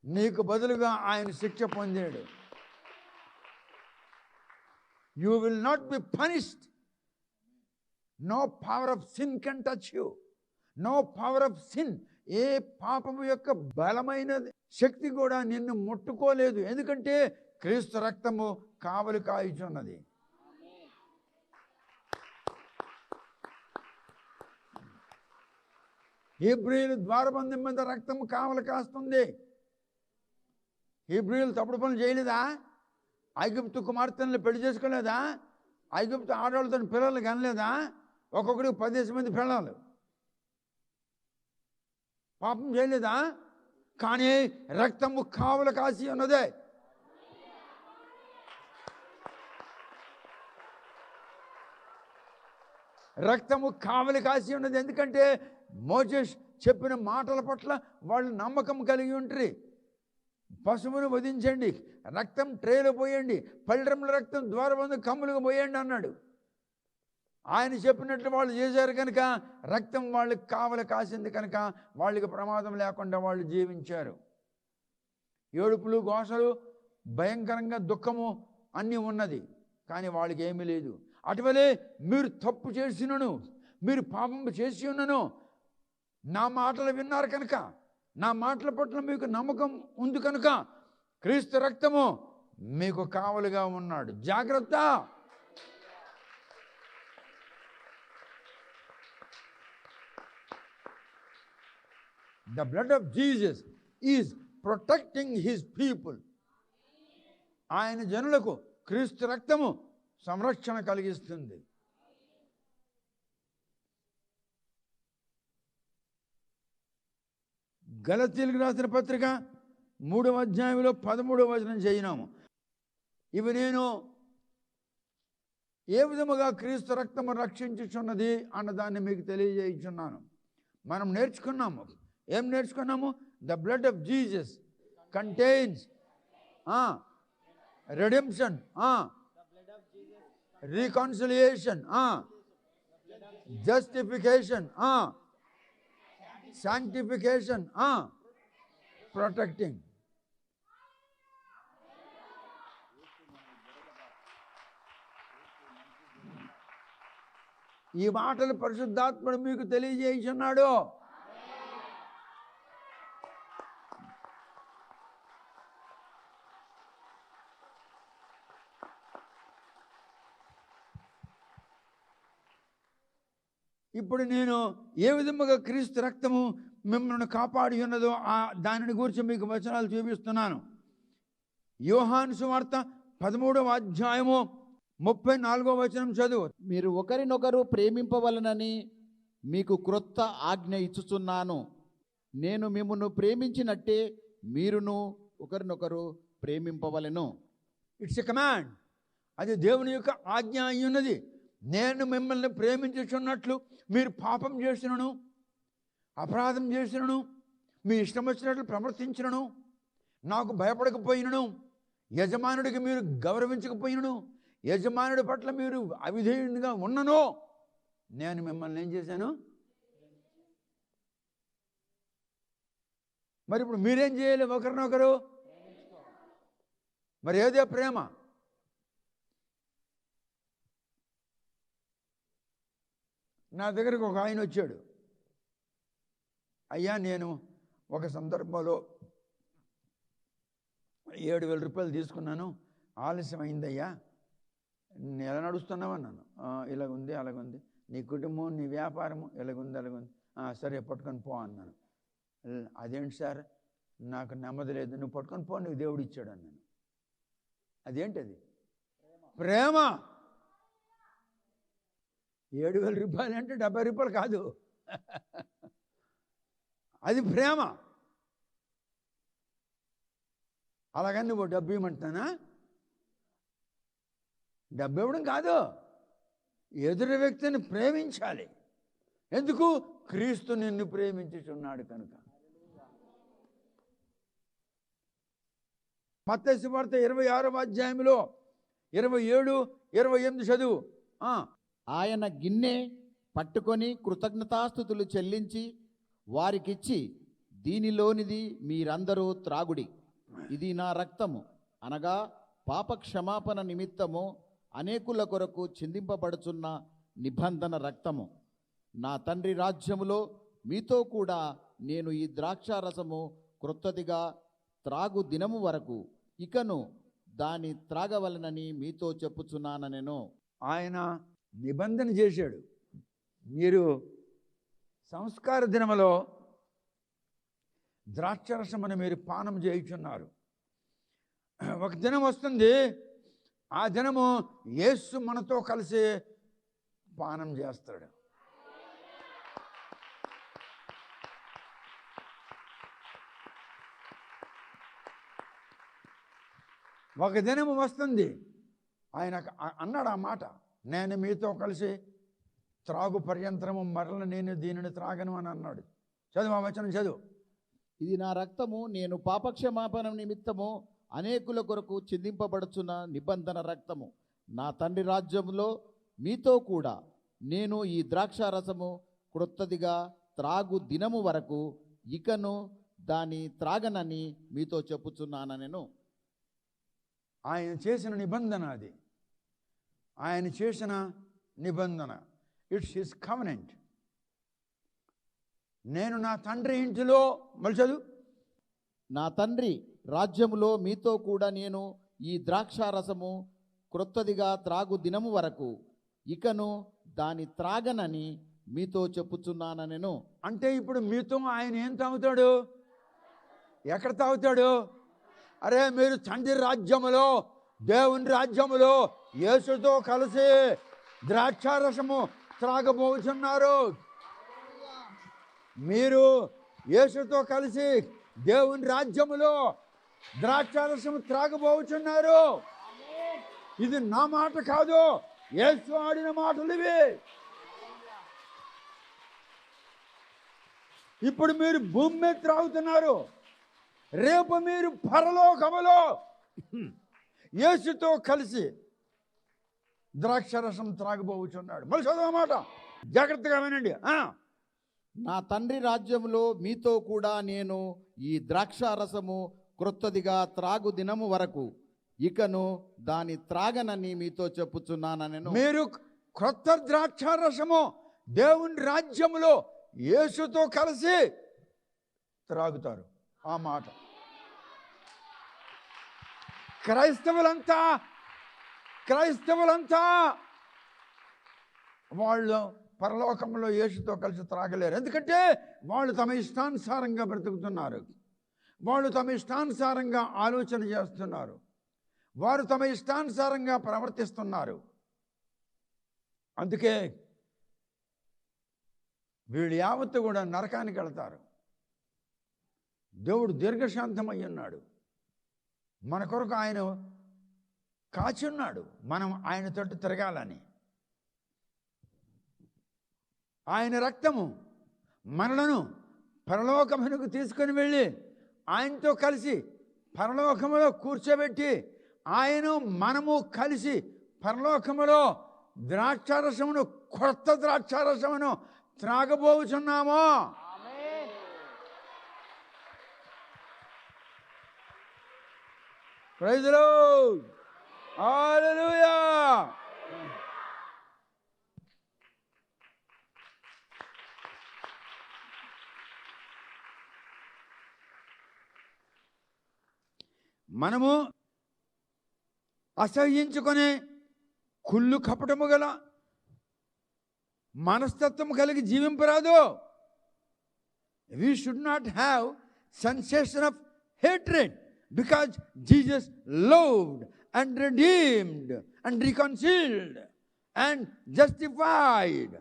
నీకు బదులుగా ఆయన శిక్ష పొందాడు. You will not be punished. No power of sin can touch you. No power of sin. ఏ పాపము యొక్క బలమైన శక్తి కూడా నిన్ను ముట్టుకోలేదు. ఎందుకంటే క్రీస్తు రక్తము కావలి కాయుచున్నది. హీబ్రీయుల ద్వారబంధం మీద రక్తము కావలి కాస్తుంది. హీబ్రీయులు తప్పుడు పనులు చేయలేదా? ఐగుప్తు కుమార్తెలను పెళ్లి చేసుకోలేదా? ఐగుప్తు ఆడవాళ్ళతో పిల్లలు కనలేదా? ఒక్కొక్కడికి 10 మంది పిల్లలు. పాపం చేయలేదా? కానీ రక్తము కావలి కాసి ఉన్నదే. రక్తము కావలి కాసి ఉన్నది. ఎందుకంటే మోసెస్ చెప్పిన మాటల పట్ల వాళ్ళు నమ్మకం కలిగి ఉంటారు. పశువును వధించండి, రక్తం ట్రేలో పోయండి, పళ్ళెంల రక్తం ద్వారబంధ కమ్ములుగా పోయండి అన్నాడు. ఆయన చెప్పినట్లు వాళ్ళు చేశారు కనుక రక్తం వాళ్ళకి కావలి కాసింది కనుక వాళ్ళకి ప్రమాదం లేకుండా వాళ్ళు జీవించారు. ఏడుపులు, ఘోషలు, భయంకరంగా దుఃఖము అన్నీ ఉన్నది, కానీ వాళ్ళకి ఏమీ లేదు. అటువలే మీరు తప్పు చేసినను, మీరు పాపం చేసి ఉన్నను, నా మాటలు విన్నారు కనుక, నా మాటల పట్ల మీకు నమ్మకం ఉంది కనుక క్రీస్తు రక్తము మీకు కావలిగా ఉన్నాడు. జాగ్రత్త. The blood of Jesus is protecting his people. ఆయన జనులకు క్రీస్తు రక్తము సంరక్షణ కలిగిస్తుంది. గలతీయులకు రాసిన పత్రిక 3వ అధ్యాయంలో 13వ వచనం చదివినాము. ఇవి నేను ఏ విధముగా క్రీస్తు రక్తము రక్షించుచున్నది అన్నదాన్ని మీకు తెలియజేయుచున్నాను. మనం నేర్చుకున్నాము. ఏం నేర్చుకున్నాము? The blood of Jesus contains redemption, reconciliation, justification, sanctification, protecting. ఈ మాటలు పరిశుద్ధాత్ముడు మీకు తెలియజేయుచున్నాడు. ఇప్పుడు నేను ఏ విధముగా క్రీస్తు రక్తము మిమ్మల్ని కాపాడి ఉన్నదో దానిని గురించి మీకు వచనాలు చూపిస్తున్నాను. యోహాను సువార్త 13వ అధ్యాయము 34వ వచనం చదువు. మీరు ఒకరినొకరు ప్రేమింపవలనని మీకు క్రొత్త ఆజ్ఞ ఇచ్చుచున్నాను. నేను మిమ్మును ప్రేమించినట్టే మీరును ఒకరినొకరు ప్రేమింపవలెను. It's a command. అది దేవుని యొక్క ఆజ్ఞ అయి ఉన్నది. నేను మిమ్మల్ని ప్రేమించుచున్నట్లు మీరు పాపం చేసినను, అపరాధం చేసినను, మీ ఇష్టం వచ్చినట్లు ప్రవర్తించినను, నాకు భయపడకపోయినను, యజమానుడికి మీరు గౌరవించకపోయినను, యజమానుడి పట్ల మీరు అవిధేయునిగా ఉన్నను, నేను మిమ్మల్ని ఏం చేశాను? మరి ఇప్పుడు మీరేం చేయాలి? ఒకరినొకరు. మరి ఏదే ప్రేమ? నా దగ్గరకు ఒక ఆయన వచ్చాడు. అయ్యా, నేను ఒక సందర్భంలో 7,000 రూపాయలు తీసుకున్నాను, ఆలస్యం అయిందయ్యా, నేను ఎలా నడుస్తున్నావు అన్నాను. ఇలాగుంది అలాగుంది, నీ కుటుంబం నీ వ్యాపారము ఇలాగుంది అలాగుంది, సరే పట్టుకొని పో అన్నాను. అదేంటి సార్, నాకు నెమ్మది లేదు, నువ్వు పట్టుకొని పో, నీకు దేవుడు ఇచ్చాడు అన్నాను. అదేంటి? అది ప్రేమ. 7,000 రూపాయలు అంటే 70 రూపాయలు కాదు, అది ప్రేమ. అలాగని నువ్వు డబ్బు ఇవ్వమంటున్నానా? డబ్బు ఇవ్వడం కాదు, ఎదురు వ్యక్తిని ప్రేమించాలి. ఎందుకు? క్రీస్తు నిన్ను ప్రేమించుచున్నాడు కనుక. మత్తయి సువార్త 26వ అధ్యాయంలో 27, 28 చదువు. ఆయన గిన్నె పట్టుకొని కృతజ్ఞతాస్తుతులు చెల్లించి వారికిచ్చి, దీనిలోనిది మీరందరూ త్రాగుడి, ఇది నా రక్తము, అనగా పాప క్షమాపణ నిమిత్తము అనేకుల కొరకు చిందింపబడుచున్న నిబంధన రక్తము. నా తండ్రి రాజ్యములో మీతో కూడా నేను ఈ ద్రాక్షారసము క్రొత్తదిగా త్రాగు దినము వరకు ఇకను దాని త్రాగవలనని మీతో చెప్పుచున్నానెను. ఆయన నిబంధన చేశాడు. మీరు సంస్కార దినములో ద్రాక్షరసమును మీరు పానం చేయుచున్నారు. ఒక దినం వస్తుంది, ఆ దినము యేసు మనతో కలిసి పానం చేస్తాడు. ఒక దినము వస్తుంది, ఆయన అన్నాడు ఆ మాట, నేను మీతో కలిసి త్రాగు పర్యంతరము మరల నేను దీనిని త్రాగను అని అన్నాడు. చదువు, ఆ వచనం చదువు. ఇది నా రక్తము, నేను పాపక్షమాపణ నిమిత్తము అనేకుల కొరకు చిందింపబడుచున్న నిబంధన రక్తము. నా తండ్రి రాజ్యములో మీతో కూడా నేను ఈ ద్రాక్షారసము క్రొత్తదిగా త్రాగు దినము వరకు ఇకను దాని త్రాగనని మీతో చెప్పుచున్నానెను. ఆయన చేసిన నిబంధన అది. ఆయన చేసిన నిబంధన, ఇట్స్ హిస్ కవెనెంట్. నేను నా తండ్రి ఇంటిలో, మళ్ళీ చదువు, నా తండ్రి రాజ్యములో మీతో కూడా నేను ఈ ద్రాక్షారసము క్రొత్తదిగా త్రాగు దినము వరకు ఇకను దాని త్రాగనని మీతో చెప్పుచున్నానెను. అంటే ఇప్పుడు మీతో ఆయన ఏం తాగుతాడు? ఎక్కడ తాగుతాడు? అరే, మీరు తండ్రి రాజ్యములో, దేవుని రాజ్యములో యేసుతో కలిసి ద్రాక్షారసము త్రాగబోతున్నారు. మీరు యేసుతో కలిసి దేవుని రాజ్యములో ద్రాక్షారసము త్రాగబోతున్నారు. ఇది నా మాట కాదు, యేసు ఆడిన మాటలు ఇవి. ఇప్పుడు మీరు భూమి మీద త్రాగుతున్నారు, రేపు మీరు పరలోకములో యేసుతో కలిసి ద్రాక్షరసం త్రాగబోచున్నాడు. మళ్ళీ చదవమాట, జాగ్రత్తగా వినండి. నా తండ్రి రాజ్యములో మీతో కూడా నేను ఈ ద్రాక్షారసము క్రొత్తదిగా త్రాగు దినము వరకు ఇకను దాని త్రాగనని మీతో చెప్పుచున్నానెను. మీరు క్రొత్త ద్రాక్షారసము దేవుని రాజ్యములో యేసుతో కలిసి త్రాగుతారు. ఆ మాట క్రైస్తవులంతా వాళ్ళు పరలోకంలో యేసుతో కలిసి త్రాగలేరు. ఎందుకంటే వాళ్ళు తమ ఇష్టానుసారంగా బ్రతుకుతున్నారు. వాళ్ళు తమ ఇష్టానుసారంగా ఆలోచన చేస్తున్నారు. వారు తమ ఇష్టానుసారంగా ప్రవర్తిస్తున్నారు. అందుకే వీళ్ళు యావత్తు కూడా నరకానికి వెళతారు. దేవుడు దీర్ఘశాంతమై ఉన్నాడు. మన కొరకు ఆయన కాచి ఉన్నాడు. మనం ఆయన తోటి తిరగాలని. ఆయన రక్తము మనలను పరలోకమునకు తీసుకొని వెళ్ళి ఆయనతో కలిసి పరలోకములో కూర్చోబెట్టి ఆయన మనము కలిసి పరలోకములో ద్రాక్షారసమును, కొత్త ద్రాక్షారసమును త్రాగబోచున్నాము. Praise the Lord. హల్లెలూయా. మనము అసహ్యించుకునే కుళ్ళు కపటము గల మనస్తత్వము కలిగి జీవింపరాదు. We should not have sensation of hatred, because Jesus loved and redeemed and reconciled and justified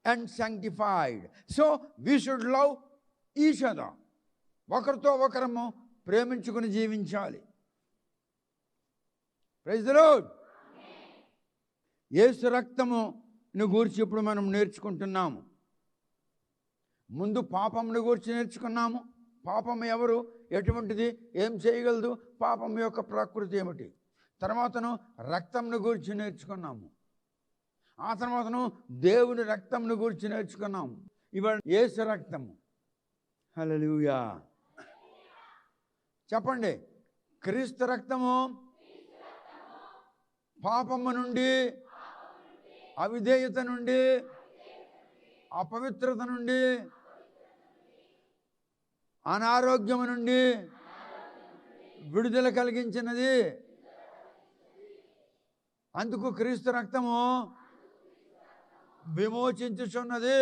and sanctified. So we should love each other. ఒకరితో ఒకరము ప్రేమించుకుని జీవించాలి. Praise the lord. యేసు రక్తమును గూర్చి ఇప్పుడు మనం నేర్చుకుంటున్నాము. ముందు పాపమును గూర్చి నేర్చుకున్నాము. పాపం ఎవరు, ఎటువంటిది, ఏం చేయగలదు, పాపం యొక్క ప్రకృతి ఏమిటి. తర్వాతను రక్తంను గూర్చి నేర్చుకున్నాము. ఆ తర్వాతను దేవుని రక్తంను గూర్చి నేర్చుకున్నాము. ఇవాళ యేసు రక్తము. హల్లెలూయా. చెప్పండి. క్రీస్తు రక్తము పాపము నుండి, అవిధేయత నుండి, అపవిత్రత నుండి, అనారోగ్యము నుండి విడుదల కలిగించినది. అందుకు క్రీస్తు రక్తము విమోచించుచున్నది.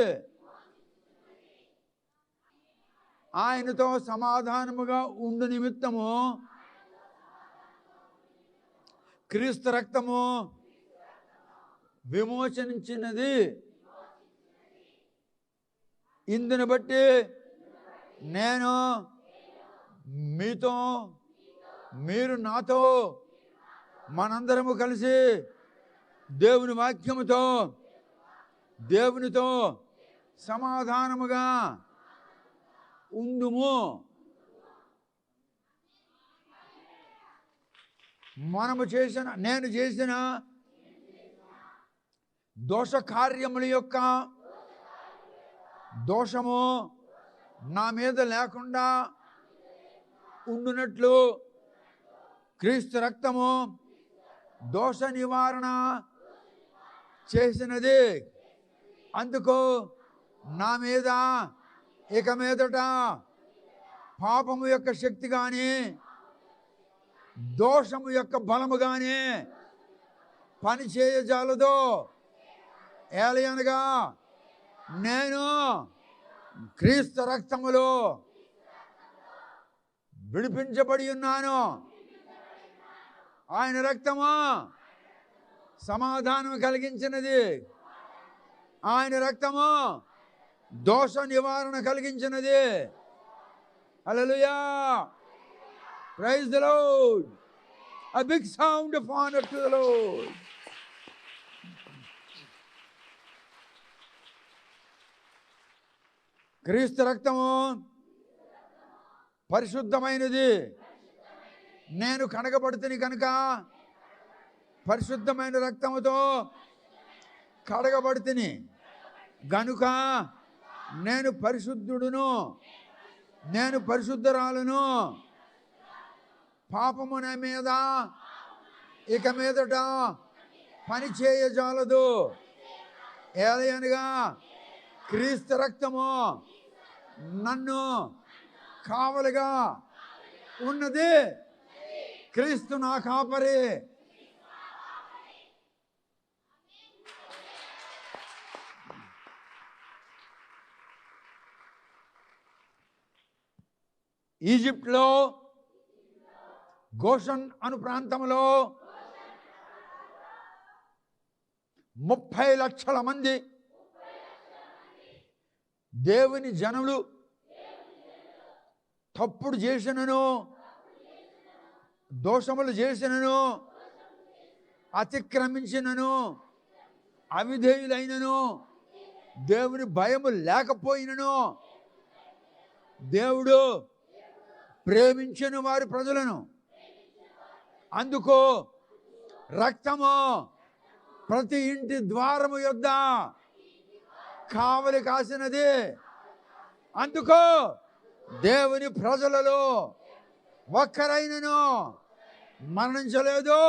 ఆయనతో సమాధానముగా ఉండు నిమిత్తము క్రీస్తు రక్తము విమోచనించినది. ఇందుని బట్టి నేను మీతో, మీరు నాతో, మనందరము కలిసి దేవుని వాక్యముతో, దేవునితో సమాధానముగా ఉందుము. నేను చేసిన దోష కార్యముల యొక్క దోషము నా మీద లేకుండా ఉండునట్లు క్రీస్తు రక్తము దోష నివారణ చేసినది. అందుకు నా మీద ఇక మీదట పాపము యొక్క శక్తి కానీ, దోషము యొక్క బలము కానీ పని చేయజాలదు. ఏలయనగా నేను క్రీస్తు రక్తములో విడిపించబడి ఉన్నాను. ఆయన రక్తము సమాధానం కలిగించినది. ఆయన రక్తము దోష నివారణ కలిగించినది. Hallelujah. Praise the Lord. A big sound of honor to the Lord. క్రీస్తు రక్తము పరిశుద్ధమైనది. నేను కడగబడుతుని కనుక పరిశుద్ధమైన రక్తముతో కడగబడుతుని గనుక నేను పరిశుద్ధుడును, నేను పరిశుద్ధరాలను. పాపము నా మీద ఇక మీదట పని చేయజాలదు. ఏలయనగా క్రీస్తు రక్తము నన్ను కావలిగా ఉన్నది. క్రీస్తు నా కాపరి. ఈజిప్ట్లో గోషన్ అను ప్రాంతంలో 30 లక్షల మంది దేవుని జనులు తప్పుడు చేసినను, దోషములు చేసినను, అతిక్రమించినను, అవిధేయులైనను, దేవుని భయము లేకపోయినను దేవుడు ప్రేమించను వారి ప్రజలను. అందుకు రక్తము ప్రతి ఇంటి ద్వారము యొద్ద కావలి కాసినది. అందుకు దేవుని ప్రజలలో ఒక్కరైనను మరణించలేదు.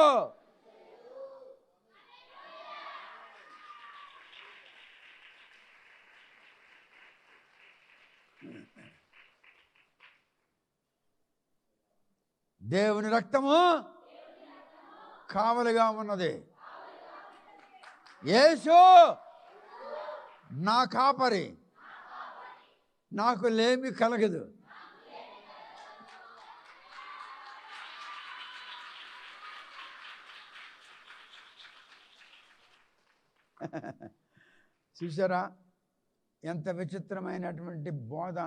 దేవుని రక్తము కావలిగా ఉన్నది. యేసు నా కాపరి, నాకు లేమి కలగదు. చూసారా ఎంత విచిత్రమైనటువంటి బోధ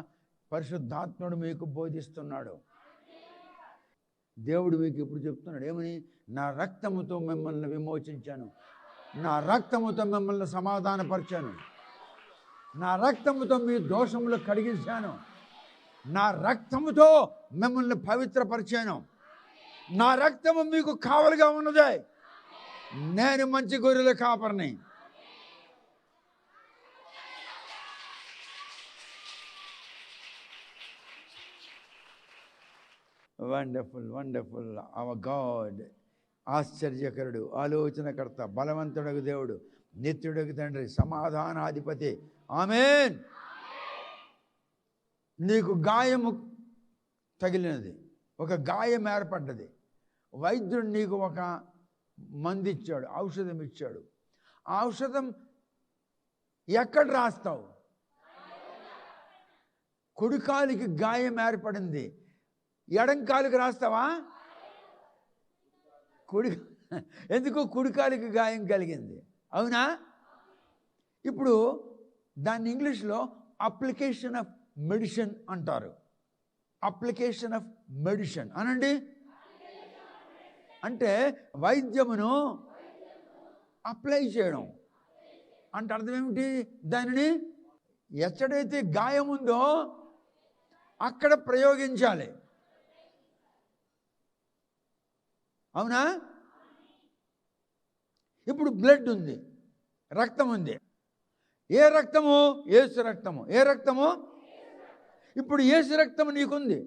పరిశుద్ధాత్ముడు మీకు బోధిస్తున్నాడు. దేవుడు మీకు ఇప్పుడు చెప్తున్నాడు ఏమని? నా రక్తముతో మిమ్మల్ని విమోచించాను, నా రక్తముతో మిమ్మల్ని సమాధానపరిచాను, నా రక్తముతో మీ దోషములు కడిగించాను, నా రక్తముతో మిమ్మల్ని పవిత్రపరిచాను, నా రక్తము మీకు కావలిగా ఉన్నది. నేను మంచి గొర్రెల కాపరిని. Wonderful wonderful our God. ఆశ్చర్యకరుడు, ఆలోచనకర్త, బలవంతుడగు దేవుడు, నిత్యుడగు తండ్రి, సమాధానాధిపతి. ఆమేన్. నీకు గాయము తగిలినది, ఒక గాయం ఏర్పడ్డది. వైద్యుడు నీకు ఒక మందు ఇచ్చాడు, ఔషధం ఇచ్చాడు. ఆ ఔషధం ఎక్కడ రాస్తావు? కుడికాలికి గాయం ఏర్పడింది, ఎడంకాలికి రాస్తావా? ఎందుకు? కుడికాలికి గాయం కలిగింది. అవునా? ఇప్పుడు దాన్ని ఇంగ్లీష్లో అప్లికేషన్ ఆఫ్ మెడిసిన్ అంటారు. అప్లికేషన్ ఆఫ్ మెడిసిన్ అనండి. అంటే వైద్యమును అప్లై చేయడం అంటే అర్థం ఏమిటి? దానిని ఎక్కడైతే గాయం ఉందో అక్కడ ప్రయోగించాలి. అవునా? ఇప్పుడు బ్లడ్ ఉంది, రక్తం ఉంది. ఏ రక్తము? యేసు రక్తము. ఏ రక్తము? ఇప్పుడు యేసు రక్తము నీకుంది,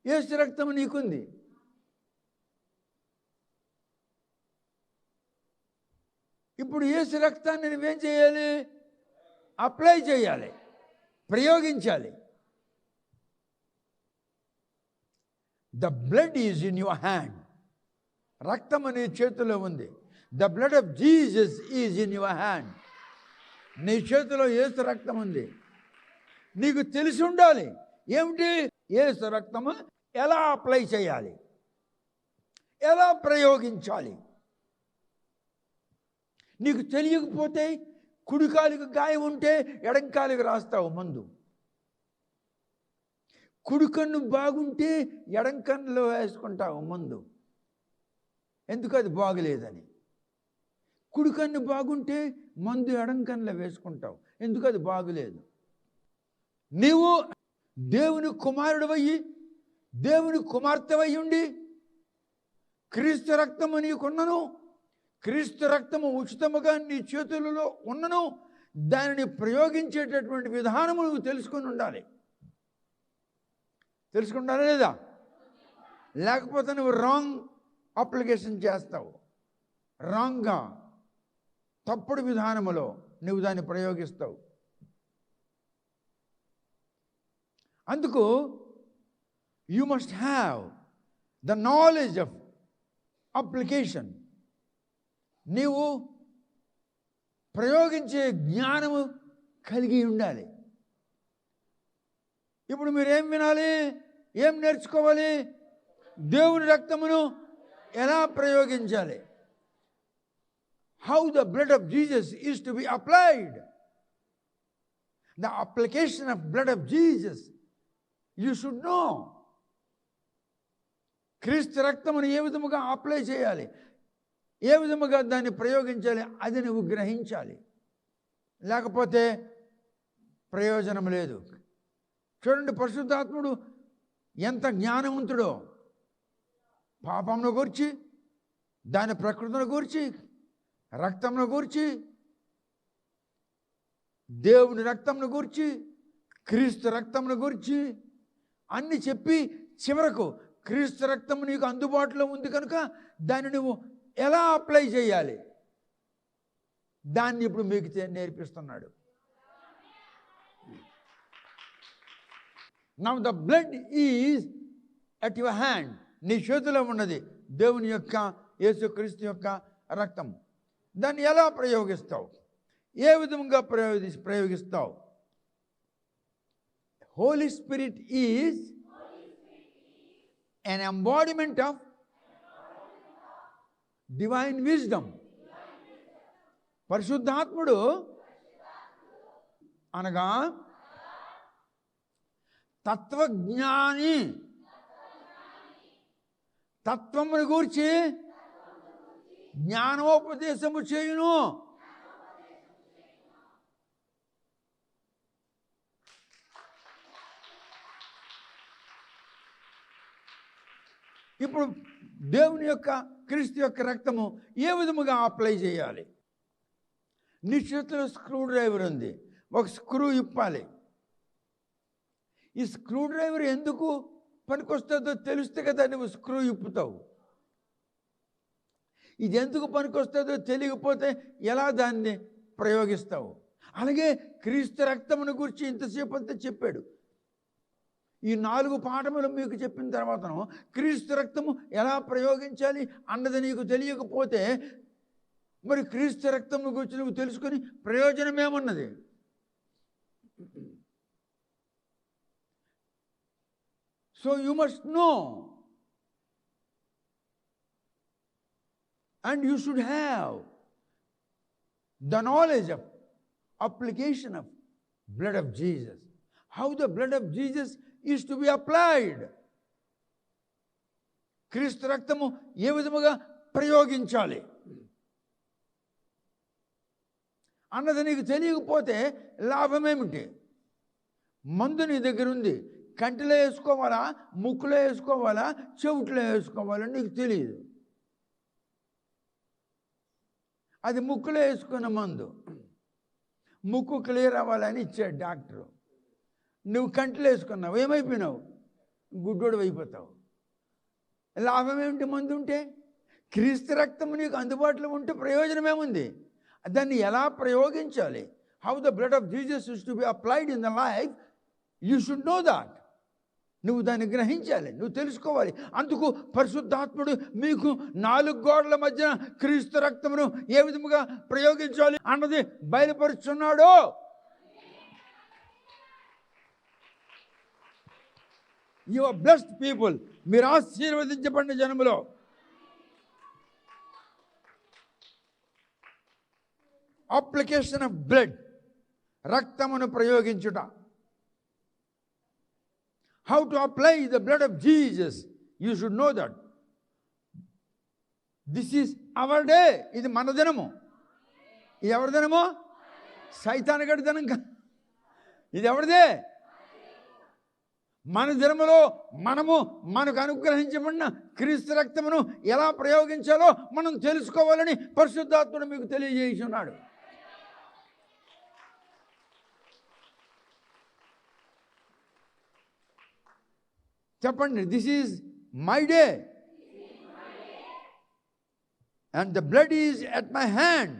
యేసు రక్తము నీకుంది. ఇప్పుడు యేసు రక్తాన్ని నువ్వేం చేయాలి? అప్లై చేయాలి, ప్రయోగించాలి. The blood is in your hand. రక్తం నీ చేతిలో ఉంది. The blood of Jesus is in your hand. నీ చేతిలో యేసు రక్తం ఉంది. నీకు తెలిసి ఉండాలి ఏమిటి? యేసు రక్తము ఎలా అప్లై చేయాలి, ఎలా ప్రయోగించాలి. నీకు తెలియకపోతే కుడికాలికి గాయం ఉంటే ఎడంకాలికి రాస్తావు మందు. కుడికన్ను బాగుంటే ఎడంకన్నులో వేసుకుంటావు మందు. ఎందుకు? అది బాగులేదని. కుడికన్ను బాగుంటే మందు ఎడంకన్నులో వేసుకుంటావు. ఎందుకు? అది బాగులేదు. నీవు దేవుని కుమారుడివయ్యి, దేవుని కుమార్తెవయ్యి ఉండి క్రీస్తు రక్తము నీకున్నను, క్రీస్తు రక్తము ఉచితముగా నీ చేతులలో ఉన్నను, దానిని ప్రయోగించేటటువంటి విధానము నువ్వు తెలుసుకొని ఉండాలి. తెలుసుకుంటారా లేదా? లేకపోతే నువ్వు రాంగ్ అప్లికేషన్ చేస్తావు. రాంగ్గా, తప్పుడు విధానములో నువ్వు దాన్ని ప్రయోగిస్తావు. అందుకు you must have the knowledge of application. నీవు ప్రయోగించే జ్ఞానము కలిగి ఉండాలి. ఇప్పుడు మీరేం వినాలి, ఏం నేర్చుకోవాలి? దేవుని రక్తమును ఎలా ప్రయోగించాలి. How the blood of Jesus is to be applied. The application of blood of Jesus you should know. క్రీస్తు రక్తమును ఏ విధముగా అప్లై చేయాలి, ఏ విధముగా దాన్ని ప్రయోగించాలి, అది నువ్వు గ్రహించాలి. లేకపోతే ప్రయోజనం లేదు. చూడండి, పరిశుద్ధాత్ముడు ఎంత జ్ఞానవంతుడో. పాపమును గూర్చి, దాని ప్రకృతిని గూర్చి, రక్తమును గూర్చి, దేవుని రక్తమును గూర్చి, క్రీస్తు రక్తమును గూర్చి అన్ని చెప్పి చివరకు క్రీస్తు రక్తము నీకు అందుబాటులో ఉంది కనుక దాన్ని నువ్వు ఎలా అప్లై చేయాలి, దాన్ని ఇప్పుడు మీకు నేర్పిస్తున్నాడు. Now the blood is at your hand. నీ చేతిలో ఉన్నది దేవుని యొక్క, యేసుక్రీస్తు యొక్క రక్తం. దాన్ని ఎలా ప్రయోగిస్తావు, ఏ విధంగా ప్రయోగిస్తావు? Holy Spirit is an embodiment of divine wisdom. పరిశుద్ధాత్ముడు అనగా తత్వజ్ఞాని. తత్వమును గూర్చి జ్ఞానోపదేశము చేయును. ఇప్పుడు దేవుని యొక్క, క్రీస్తు యొక్క రక్తము ఏ విధముగా అప్లై చేయాలి? నీ చేతిలో స్క్రూ డ్రైవర్ ఉంది, ఒక స్క్రూ ఇప్పాలి. ఈ స్క్రూ డ్రైవర్ ఎందుకు పనికొస్తుందో తెలిస్తే కదా నువ్వు స్క్రూ ఇప్పుతావు. ఇది ఎందుకు పనికొస్తుందో తెలియకపోతే ఎలా దాన్ని ప్రయోగిస్తావు? అలాగే క్రీస్తు రక్తమును గురించి ఇంతసేపు అంతా చెప్పాడు. ఈ 4 పాఠములు మీకు చెప్పిన తర్వాతను క్రీస్తు రక్తము ఎలా ప్రయోగించాలి అన్నది నీకు తెలియకపోతే మరి క్రీస్తు రక్తము గురించి నువ్వు తెలుసుకొని ప్రయోజనం ఏమున్నది? So you must know and you should have the knowledge of application of blood of Jesus. How the blood of Jesus is to be applied. క్రీస్తు రక్తము ఏ విధముగా ప్రయోగించాలి అన్నది నీకు తెలియకపోతే లాభమేమిటి? మందు నీ దగ్గర ఉంది, కంటిలో వేసుకోవాలా, ముక్కులో వేసుకోవాలా, చెవుట్లో వేసుకోవాలా నీకు తెలియదు. అది ముక్కులో వేసుకున్న మందు, ముక్కు క్లియర్ అవ్వాలని ఇచ్చాడు డాక్టరు. నువ్వు కంటిలో వేసుకున్నావు, ఏమైపోయినావు? గుడ్డోడు అయిపోతావు. లాభం ఏమిటి మందు ఉంటే? క్రీస్తు రక్తం నీకు అందుబాటులో ఉంటే ప్రయోజనం ఏముంది? దాన్ని ఎలా ప్రయోగించాలి? How the blood of Jesus is to be applied in the life, you should know that. నువ్వు దాన్ని గ్రహించాలి, నువ్వు తెలుసుకోవాలి. అందుకు పరిశుద్ధాత్ముడు మీకు 4 గోడల మధ్య క్రీస్తు రక్తమును ఏ విధముగా ప్రయోగించాలి అన్నది బయలుపరుచున్నాడు. You are blessed people. మీరు ఆశీర్వదించబడిన జనములో. అప్లికేషన్ ఆఫ్ బ్లడ్, రక్తమును ప్రయోగించుట. How to apply the blood of Jesus, you should know that. This is our day. ఇది మన దినము. ఇది ఎవరి దినము? సైతానుగాడి దినం. ఇది ఎవరిదే? మన దినములో మనకు అనుగ్రహించబడిన క్రీస్తు రక్తమును ఎలా ప్రయోగించాలో మనం తెలుసుకోవాలని పరిశుద్ధాత్ముడు మీకు తెలియజేస్తున్నాడు. చెప్పండి, this is my day and the blood is at my hand.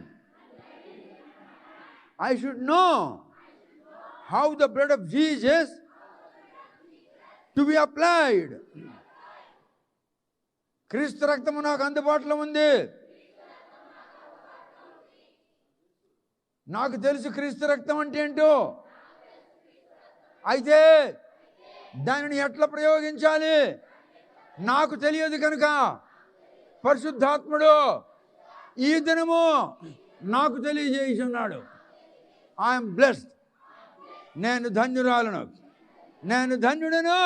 I should know how the blood of Jesus to be applied. క్రీస్తు రక్తము నాకు అందుబాటులో ఉంది. నాకు తెలుసు క్రీస్తు రక్తం అంటే ఏంటో. అయితే దానిని ఎట్లా ప్రయోగించాలి నాకు తెలియదు కనుక పరిశుద్ధాత్ముడు ఈ దినము నాకు తెలియజేయుచున్నాడు. I'm blessed. నేను ధన్యురాలను, నేను ధన్యుడను.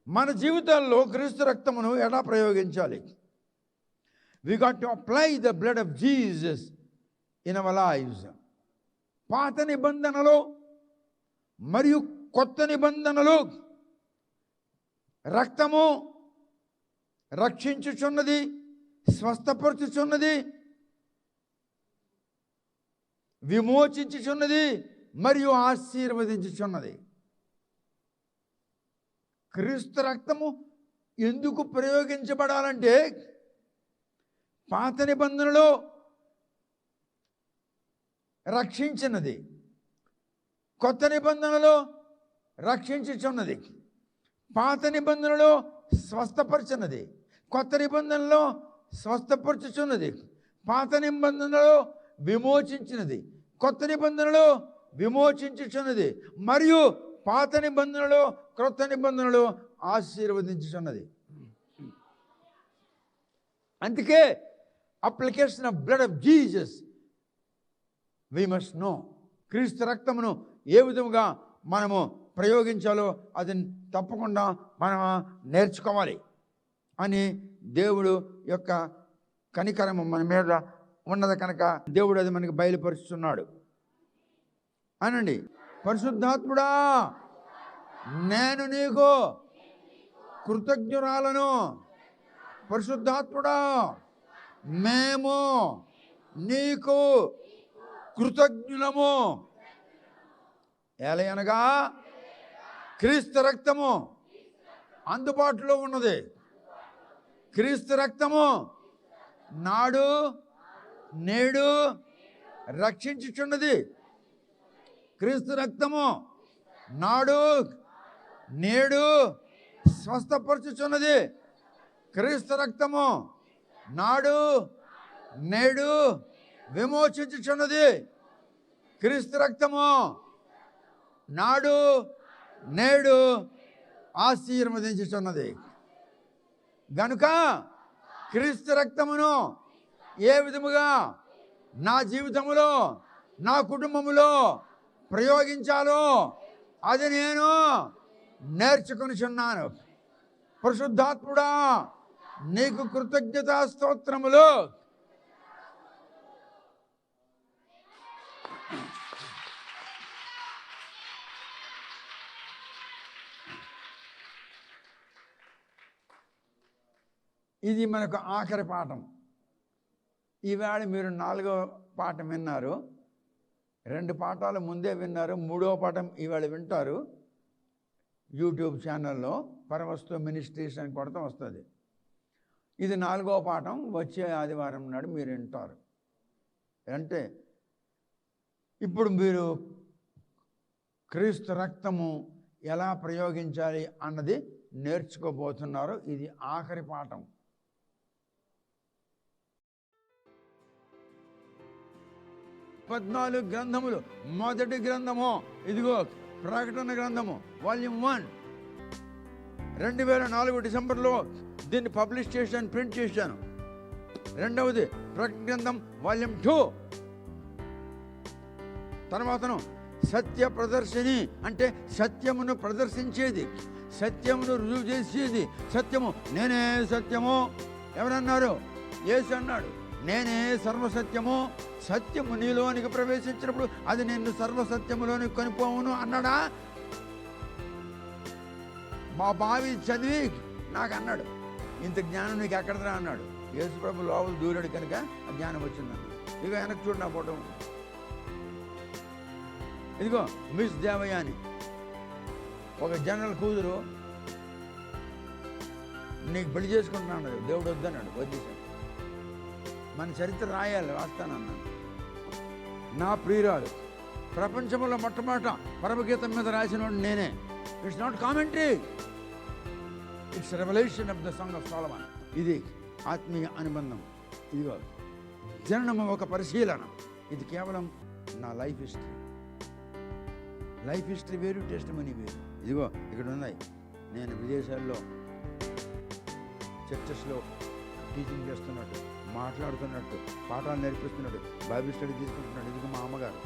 మన జీవితాల్లో క్రీస్తు రక్తమును ఎలా ప్రయోగించాలి? We got to apply the blood of Jesus in our lives. పాత నిబంధనలు మరియు కొత్త నిబంధనలు రక్తము రక్షించుచున్నది, స్వస్థపరచుచున్నది, విమోచించుచున్నది మరియు ఆశీర్వదించుచున్నది. క్రీస్తు రక్తము ఎందుకు ప్రయోగించబడాలంటే పాత నిబంధనలో రక్షించినది, కొత్త నిబంధనలో రక్షించుచున్నది. పాత నిబంధనలో స్వస్థపరచున్నది, కొత్త నిబంధనలో స్వస్థపరచుచున్నది. పాత నిబంధనలో విమోచించినది, కొత్త నిబంధనలో విమోచించుచున్నది, మరియు పాత నిబంధనలో క్రొత్త నిబంధనలో ఆశీర్వదించుచున్నది. అందుకే application of blood of Jesus we must know. క్రీస్తు రక్తమును ఏ విధముగా మనము ప్రయోగించాలో అది తప్పకుండా మనం నేర్చుకోవాలి అని దేవుడు యొక్క కనికరము మన మీద ఉన్నది కనుక దేవుడు అది మనకి బయలుపరుస్తున్నాడు. అనండి, పరిశుద్ధాత్ముడా నేను నీకు కృతజ్ఞురాలను. పరిశుద్ధాత్ముడా మేము నీకు కృతజ్ఞులము. ఎలయనగా క్రీస్తు రక్తము అందుబాటులో ఉన్నది. క్రీస్తు రక్తము నాడు నేడు రక్షించుచున్నది. క్రీస్తు రక్తము నాడు నేడు స్వస్థపరచుచున్నది. క్రీస్తు రక్తము నాడు నేడు విమోచించుచున్నది. క్రీస్తు రక్తము నాడు నేడు ఆశీర్వదించుచున్నది. గనుక క్రీస్తు రక్తమును ఏ విధముగా నా జీవితములో నా కుటుంబములో ప్రయోగించాలో అది నేను నేర్చుకొనిచున్నాను. పరిశుద్ధాత్ముడా నీకు కృతజ్ఞతా స్తోత్రములు. ఇది మనకు ఆఖరి పాఠం. ఈవేళ మీరు 4వ పాఠం విన్నారు, 2 పాఠాలు ముందే విన్నారు, 3వ పాఠం ఈవేళ వింటారు. యూట్యూబ్ ఛానల్లో పరవస్తు మినిస్ట్రీస్ అని కొడతాం వస్తుంది. ఇది 4వ పాఠం, వచ్చే ఆదివారం నాడు మీరు వింటారు. అంటే ఇప్పుడు మీరు క్రీస్తు రక్తము ఎలా ప్రయోగించాలి అన్నది నేర్చుకోబోతున్నారు. ఇది ఆఖరి పాఠం. పద్నాలుగు గ్రంథములు. మొదటి గ్రంథము ఇదిగో ప్రకటన గ్రంథము వాల్యూమ్ 1 2004 డిసెంబర్లో దీన్ని పబ్లిష్ చేశాను, ప్రింట్ చేశాను. రెండవది ప్రకటన గ్రంథం వాల్యూమ్ 2. తర్వాతను సత్య ప్రదర్శిని అంటే సత్యమును ప్రదర్శించేది, సత్యమును రుజువు చేసేది. సత్యము నేనే సత్యము. ఎవరన్నారు? యేసు అన్నాడు, నేనే సర్వసత్యము. సత్యము నీలోనికి ప్రవేశించినప్పుడు అది నిన్ను సర్వసత్యములోనికి కొనిపోవును అన్నాడా? మా బావి చదివి నాకు అన్నాడు, ఇంత జ్ఞానం నీకు ఎక్కడదా అన్నాడు. యేసు ప్రభు లోపల దూరాడు కనుక ఆ జ్ఞానం వచ్చిందన్నాడు. ఇక వెనక్కి చూడు నా ఫోటో. ఇదిగో మిస్ దేవయాని, ఒక జనరల్ కూతురు, నీకు పెళ్లి చేసుకుంటున్నాడు, దేవుడు వద్దన్నాడు, వదిలేశాడు. మన చరిత్ర రాయాలి, రాస్తానన్నాను. నా ప్రియురాలు ప్రపంచంలో మొట్టమొదట పరమగీతం మీద రాసినవాడు నేనే. It's not commentary, it's revolution of the song of Solomon. ఇది ఆత్మీయ అనుబంధం. ఇదిగో జననము ఒక పరిశీలన. ఇది కేవలం నా లైఫ్ హిస్టరీ. లైఫ్ హిస్టరీ వేరు, టెస్టిమనీ వేరు. ఇదిగో ఇక్కడ ఉన్నాయి. నేను విదేశాల్లో చర్చెస్లో టీచింగ్ చేస్తున్నట్టు, మాట్లాడుతున్నట్టు, పాఠాలు నేర్పిస్తున్నట్టు, బైబిల్ స్టడీ తీసుకుంటున్నాడు. ఇదిగో మా అమ్మగారు.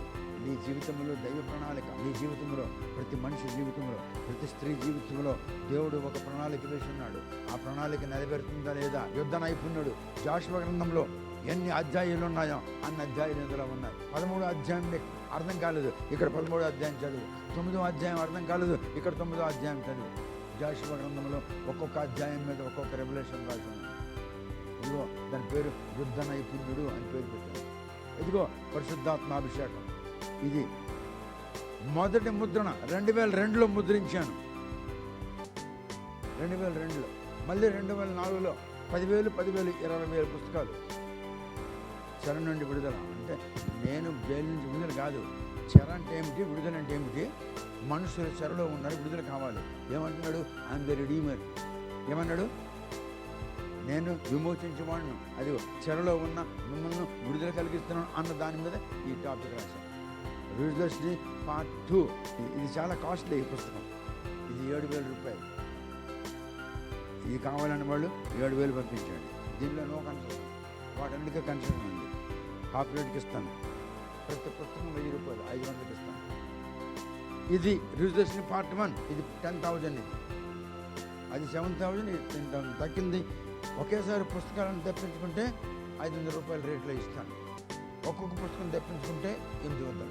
నీ జీవితంలో దైవ ప్రణాళిక, నీ జీవితంలో, ప్రతి మనిషి జీవితంలో, ప్రతి స్త్రీ జీవితంలో దేవుడు ఒక ప్రణాళిక వేసి ఉన్నాడు. ఆ ప్రణాళిక నెరవేరుతుందా లేదా? యుద్ధ నైపుణ్యుడు. జాషువ గ్రంథంలో ఎన్ని అధ్యాయాలు ఉన్నాయో అన్ని అధ్యాయాలు ఇందులో ఉన్నాయి. 13వ అధ్యాయం అర్థం కాలేదు, ఇక్కడ 13వ అధ్యాయం చదువు. 9వ అధ్యాయం అర్థం కాలేదు, ఇక్కడ 9వ అధ్యాయం చదువు. జాషువ గ్రంథంలో ఒక్కొక్క అధ్యాయం మీద ఒక్కొక్క రెవల్యూషన్ రాసి ఉంది. ఇదిగో దాని పేరు యుద్ధ నైపుణ్యుడు అని పేరు పెట్టారు. ఇదిగో పరిశుద్ధాత్మాభిషేకం. ఇది మొదటి ముద్రణ 2002లో ముద్రించాను. 2002లో, మళ్ళీ 2004లో 10,000 20,000 పుస్తకాలు. చెర నుండి విడుదల అంటే నేను జైలు నుంచి విడుదల కాదు. చెర అంటే ఏమిటి, విడుదల అంటే ఏమిటి? మనుషులు చెరలో ఉన్నారు, విడుదల కావాలి. ఏమంటున్నాడు? I'm the redeemer. ఏమన్నాడు? నేను విమోచించేవాడును, అది చెరలో ఉన్న మిమ్మల్ని విడుదల కలిగిస్తున్నాను అన్న దాని మీద ఈ టాపిక్ రాశాను. విడుదల పార్ట్ 2. ఇది చాలా కాస్ట్లీ ఈ పుస్తకం. ఇది 7,000 రూపాయలు. ఇది కావాలని వాళ్ళు 7,000 పంపించండి. దీనిలో నో కన్సెషన్, వాటన్నిటికీ కన్సెషన్ ఉంది. హాఫ్ రేట్కి ఇస్తాను. ప్రతి పుస్తకం 1,000 రూపాయలు, 500కి ఇస్తాను. ఇది రిజర్వేషన్ పార్ట్ 1. ఇది 10,000. ఇది అది 7,000, ఇది 10,000. తగ్గింది. ఒకేసారి పుస్తకాలను తెప్పించుకుంటే 500 రూపాయల రేట్లో ఇస్తాను. ఒక్కొక్క పుస్తకం తెప్పించుకుంటే 800.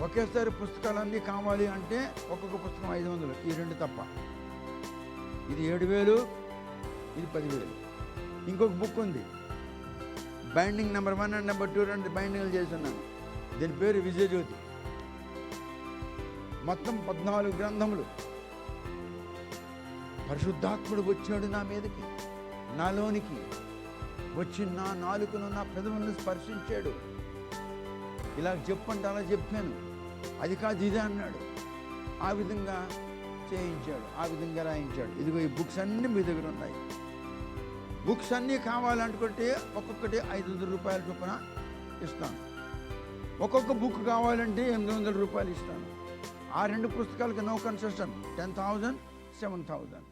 ఒకేసారి పుస్తకాలన్నీ కావాలి అంటే ఒక్కొక్క పుస్తకం 500. ఈ రెండు తప్ప. ఇది 7,000, ఇది 10,000. ఇంకొక బుక్ ఉంది, బైండింగ్ నెంబర్ 1 అండ్ నెంబర్ 2 రెండు బైండింగ్లు చేస్తున్నాను. దీని పేరు విజయజ్యోతి. మొత్తం 14 గ్రంథములు. పరిశుద్ధాత్ముడు వచ్చాడు నా మీదకి, నాలోనికి వచ్చి నా నాలుకను, నా పెదవులను స్పర్శించాడు. ఇలా చెప్పంటే అలా చెప్పాను, అది కాదు ఇది అన్నాడు. ఆ విధంగా చేయించాడు, ఆ విధంగా రాయించాడు. ఇదిగో ఈ బుక్స్ అన్నీ మీ దగ్గర ఉన్నాయి. బుక్స్ అన్నీ కావాలనుకుంటే ఒక్కొక్కటి 500 రూపాయల చొప్పున ఇస్తాను. ఒక్కొక్క బుక్ కావాలంటే 800 రూపాయలు ఇస్తాను. ఆ రెండు పుస్తకాలకి నో కన్సెషన్. 10,000, 7,000.